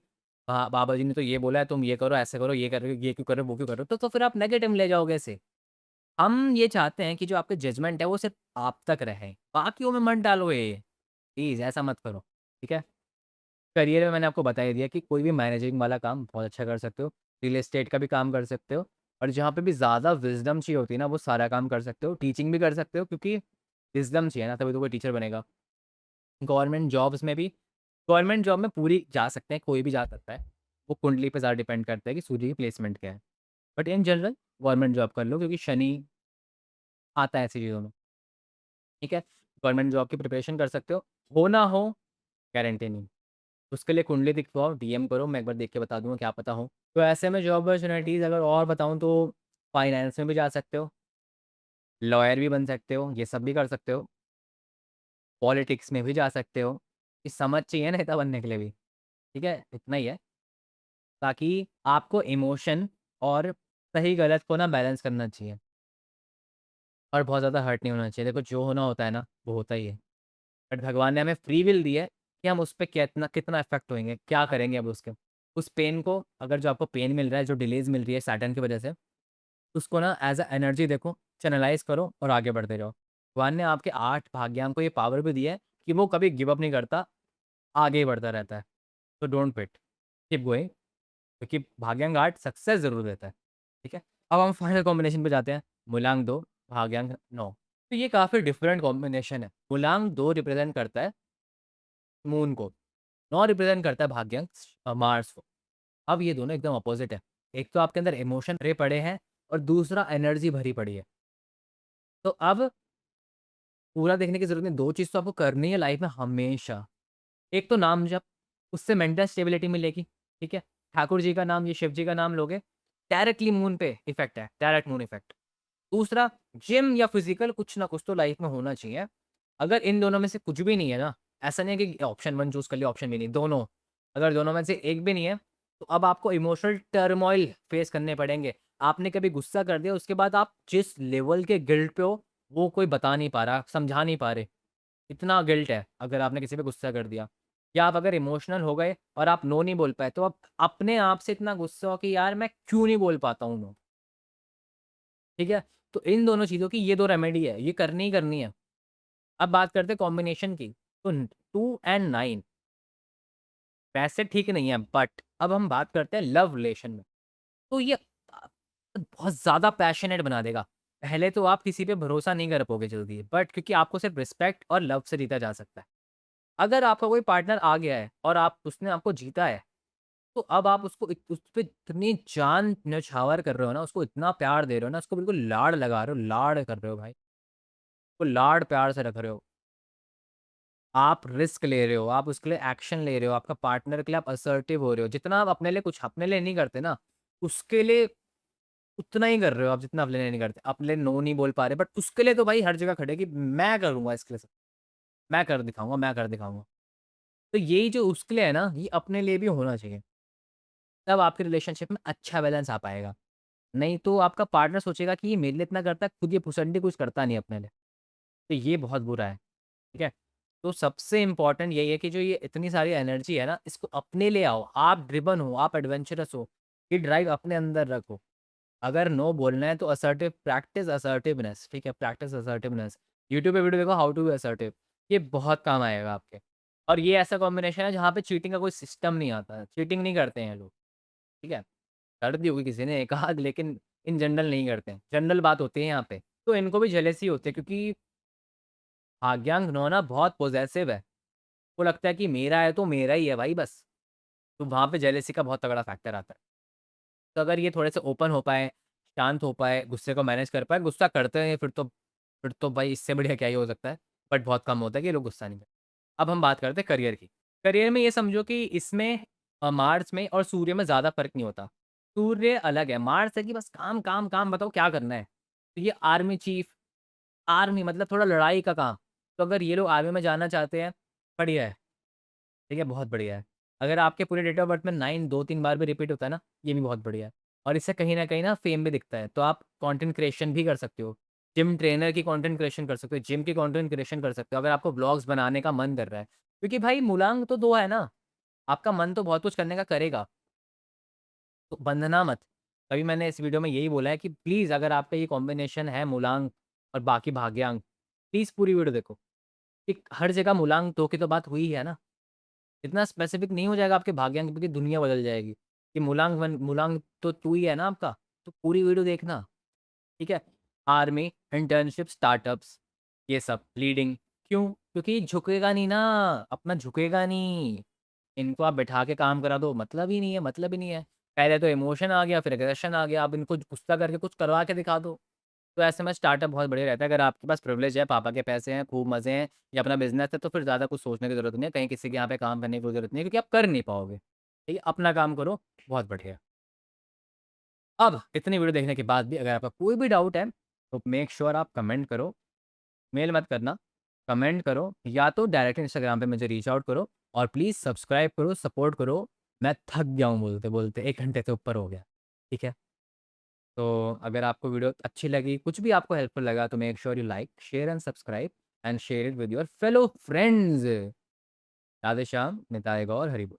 Speaker 1: बाबा जी ने तो ये बोला है, तुम ये करो, ऐसे करो, ये कर रहे हो, ये क्यों कर रहे हो, वो क्यों कर रहे हो? तो फिर आप नेगेटिव ले जाओगे इसे। हम ये चाहते हैं कि जो आपके जजमेंट है, वो सिर्फ़ आप तक रहे, बाकियों में मत डालो ये, प्लीज़ ऐसा मत करो, ठीक है? करियर में मैंने आपको बता ही दिया कि कोई भी मैनेजिंग वाला काम बहुत अच्छा कर सकते हो, रियल एस्टेट का भी काम कर सकते हो और जहाँ पे भी ज़्यादा विज़डम चाहिए होती है ना, वो सारा काम कर सकते हो, टीचिंग भी कर सकते हो क्योंकि विज़डम चाहिए ना, तभी तो कोई टीचर बनेगा। गवर्नमेंट जॉब्स में भी गवर्नमेंट जॉब में पूरी जा सकते हैं, कोई भी जा सकता है। वो कुंडली पे ज़्यादा डिपेंड करता है कि सूर्य की प्लेसमेंट क्या है। But in general government job कर लो क्योंकि शनि आता है ऐसी चीज़ों में, ठीक है? गवर्नमेंट जॉब की प्रिपरेशन कर सकते हो ना हो, गारंटी नहीं। उसके लिए कुंडली दिखवाओ, डीएम करो, मैं एक बार देख के बता दूँगा, क्या पता हो। तो ऐसे में जॉब अपॉर्च्युनिटीज़ अगर और बताऊँ तो फाइनेंस में भी जा सकते हो, लॉयर भी बन सकते हो, ये सब भी कर सकते हो, पॉलिटिक्स में भी जा सकते हो। ये समझ चाहिए नेता बनने के लिए भी, ठीक है? इतना ही है, ताकि आपको इमोशन और सही गलत को ना बैलेंस करना चाहिए और बहुत ज़्यादा हर्ट नहीं होना चाहिए। देखो जो होना होता है ना, वो होता ही है। बट भगवान ने हमें फ्री विल दी है कि हम उस पे कितना कितना इफ़ेक्ट होएँगे, क्या करेंगे अब उसके। उस पेन को, अगर जो आपको पेन मिल रहा है, जो डिलेज़ मिल रही है सैटर्न की वजह से, उसको ना एज़ अ एनर्जी देखो, चैनलाइज़ करो और आगे बढ़ते जाओ। भगवान ने आपके 8 भाग्यांक को ये पावर भी दी है कि वो कभी गिव अप नहीं करता, आगे ही बढ़ता रहता है। तो डोंट क्विट, कीप गोइंग, क्योंकि भाग्यांक 8 सक्सेस ज़रूर देता है, ठीक है? अब हम फाइनल कॉम्बिनेशन पे जाते हैं, मूलांक 2, भाग्यांक 9। तो ये काफ़ी डिफरेंट कॉम्बिनेशन है। मूलांक 2 रिप्रेज़ेंट करता है मून को, 9 रिप्रेज़ेंट करता है भाग्यांक मार्स को। अब ये दोनों एकदम अपोज़िट है। एक तो आपके अंदर इमोशन भरे पड़े हैं और दूसरा एनर्जी भरी पड़ी है। तो अब पूरा देखने की ज़रूरत नहीं, 2 चीज़ तो आपको करनी है लाइफ़ में हमेशा। एक तो नाम जप, उससे मेंटल स्टेबिलिटी मिलेगी, ठीक है? ठाकुर जी का नाम, ये शिव जी का नाम लोगे, डायरेक्टली मून पे इफ़ेक्ट है, डायरेक्ट मून इफ़ेक्ट। दूसरा, जिम या फिज़िकल कुछ ना कुछ तो लाइफ़ में होना चाहिए। अगर इन दोनों में से कुछ भी नहीं है ना, ऐसा नहीं है कि ऑप्शन 1 चूज़ कर लिया, ऑप्शन भी नहीं, दोनों। अगर दोनों में से एक भी नहीं है, तो अब आपको इमोशनल टर्मॉइल फेस करने पड़ेंगे। आपने कभी गुस्सा कर दिया, उसके बाद आप जिस लेवल के गिल्ट पे हो, वो कोई बता नहीं पा रहा, समझा नहीं पा रहे। इतना गिल्ट है, अगर आपने किसी पे गुस्सा कर दिया। या आप अगर इमोशनल हो गए और आप नो नहीं बोल पाए, तो आप अपने आप से इतना गुस्सा हो कि यार मैं क्यों नहीं बोल पाता हूँ नो, ठीक है? तो इन दोनों चीज़ों की ये 2 रेमेडी है, ये करनी ही करनी है। अब बात करते हैं कॉम्बिनेशन की, तो 2 एंड 9 वैसे ठीक नहीं है, बट अब हम बात करते हैं लव रिलेशन में। तो ये बहुत ज़्यादा पैशनेट बना देगा। पहले तो आप किसी पे भरोसा नहीं कर पाओगे जल्दी, बट क्योंकि आपको सिर्फ रिस्पेक्ट और लव से जीता जा सकता है। अगर आपका कोई पार्टनर आ गया है और आप उसने आपको जीता है, तो अब आप उसको उस पे इतनी जान न्यौछावर कर रहे हो ना, उसको इतना प्यार दे रहे हो ना, उसको बिल्कुल लाड लगा रहे हो, लाड कर रहे हो भाई। वो लाड प्यार से रख रहे हो। आप रिस्क ले रहे हो, आप उसके लिए एक्शन ले रहे हो, आपका पार्टनर के लिए आप असर्टिव हो रहे हो। जितना आप अपने लिए कुछ अपने लिए नहीं करते ना, उसके लिए उतना ही कर रहे हो आप जितना अपने लिए नहीं करते। अपने लिए नो नहीं बोल पा रहे, बट उसके लिए तो भाई हर जगह खड़े कि मैं करूँगा इसके लिए सब, मैं कर दिखाऊँगा, मैं कर दिखाऊँगा। तो यही जो उसके लिए है ना, ये अपने लिए भी होना चाहिए। तब आपके रिलेशनशिप में अच्छा बैलेंस आ पाएगा। नहीं तो आपका पार्टनर सोचेगा कि ये मेरे लिए इतना करता है, खुद ये फुसड्डी कुछ करता नहीं अपने लिए। तो ये बहुत बुरा है, ठीक है? तो सबसे इम्पोर्टेंट यही है कि जो ये इतनी सारी एनर्जी है ना, इसको अपने ले आओ। आप ड्रिवन हो, आप एडवेंचरस हो, ये ड्राइव अपने अंदर रखो। अगर नो बोलना है तो असर्टिव प्रैक्टिस असर्टिवनेस, ठीक है? Practice assertiveness. यूट्यूब पे वीडियो देखो हाउ टू बी असर्टिव, ये बहुत काम आएगा आपके। और ये ऐसा कॉम्बिनेशन है जहाँ पे चीटिंग का कोई सिस्टम नहीं आता है। चीटिंग नहीं करते हैं लोग, ठीक है? कर दी होगी किसी ने एक आध, लेकिन इन जनरल नहीं करते हैं। जनरल बात होती है यहाँ पे। तो इनको भी जेलसी होती है, क्योंकि भाग्यांक 9 ना बहुत पॉसेसिव है। को लगता है कि मेरा है तो मेरा ही है भाई बस। तो वहाँ पे जेलसी का बहुत तगड़ा फैक्टर आता है। तो अगर ये थोड़े से ओपन हो पाएँ, शांत हो पाए, गुस्से को मैनेज कर पाएँ, गुस्सा करते हैं फिर तो भाई इससे बढ़िया क्या ही हो सकता है। बट बहुत कम होता है कि लोग गुस्सा नहीं करते। अब हम बात करते हैं करियर की। करियर में ये समझो कि इसमें मार्स में और सूर्य में ज़्यादा फ़र्क नहीं होता। सूर्य अलग है, मार्स है कि बस काम, काम, काम बताओ क्या करना है। तो ये आर्मी चीफ़, आर्मी मतलब थोड़ा लड़ाई का काम। तो अगर ये लोग आर्मी में जाना चाहते हैं, बढ़िया है। ठीक है, बहुत बढ़िया है। अगर आपके पूरे डेट ऑफ बर्थ में 9 2-3 बार भी रिपीट होता है ना, ये भी बहुत बढ़िया है। और इससे कहीं न कहीं ना फ़ेम भी दिखता है, तो आप कंटेंट क्रिएशन भी कर सकते हो। जिम ट्रेनर की कंटेंट क्रिएशन कर सकते हो, जिम की कंटेंट क्रिएशन कर सकते हो, अगर आपको व्लॉग्स बनाने का मन कर रहा है। क्योंकि भाई मूलांक तो 2 है ना, आपका मन तो बहुत कुछ करने का करेगा, तो बंधना मत। तभी मैंने इस वीडियो में यही बोला है कि प्लीज़ अगर आपका ये कॉम्बिनेशन है मूलांक और बाकी भाग्यांक, प्लीज़ पूरी वीडियो देखो। कि हर जगह मूलांक 2 की तो बात हुई है ना। इतना स्पेसिफिक नहीं हो जाएगा आपके भाग्यांक पे कि दुनिया बदल जाएगी। कि मूलांक तो 2 ही है ना आपका, तो पूरी वीडियो देखना, ठीक है? आर्मी, इंटर्नशिप, स्टार्टअप्स, ये सब लीडिंग, क्यों? क्योंकि झुकेगा नहीं ना, अपना झुकेगा नहीं। इनको आप बैठा के काम करा दो, मतलब ही नहीं है, मतलब ही नहीं है। पहले तो इमोशन आ गया, फिर एग्रेशन आ गया, अब इनको गुस्सा करके कुछ करवा के दिखा दो। तो ऐसे में स्टार्टअप बहुत बढ़िया रहता है। अगर आपके पास प्रिविलेज है, पापा के पैसे हैं, खूब मज़े हैं या अपना बिज़नेस है, तो फिर ज़्यादा कुछ सोचने की ज़रूरत नहीं है, कहीं किसी के यहाँ पे काम करने की कोई ज़रूरत नहीं है, क्योंकि आप कर नहीं पाओगे। ठीक है? अपना काम करो, बहुत बढ़िया। अब इतनी वीडियो देखने के बाद भी अगर आपका कोई भी डाउट है, तो मेक श्योर आप कमेंट करो, मेल मत करना, कमेंट करो या तो डायरेक्ट इंस्टाग्राम पे मुझे रीच आउट करो और प्लीज़ सब्सक्राइब करो, सपोर्ट करो। मैं थक गया हूँ बोलते-बोलते, 1 घंटे से ऊपर हो गया। ठीक है? तो अगर आपको वीडियो अच्छी लगी, कुछ भी आपको हेल्पफुल लगा, तो make sure you like, share and subscribe and share it with your fellow friends. Radhe Shyam, Nitai Gaur, Hari बोल।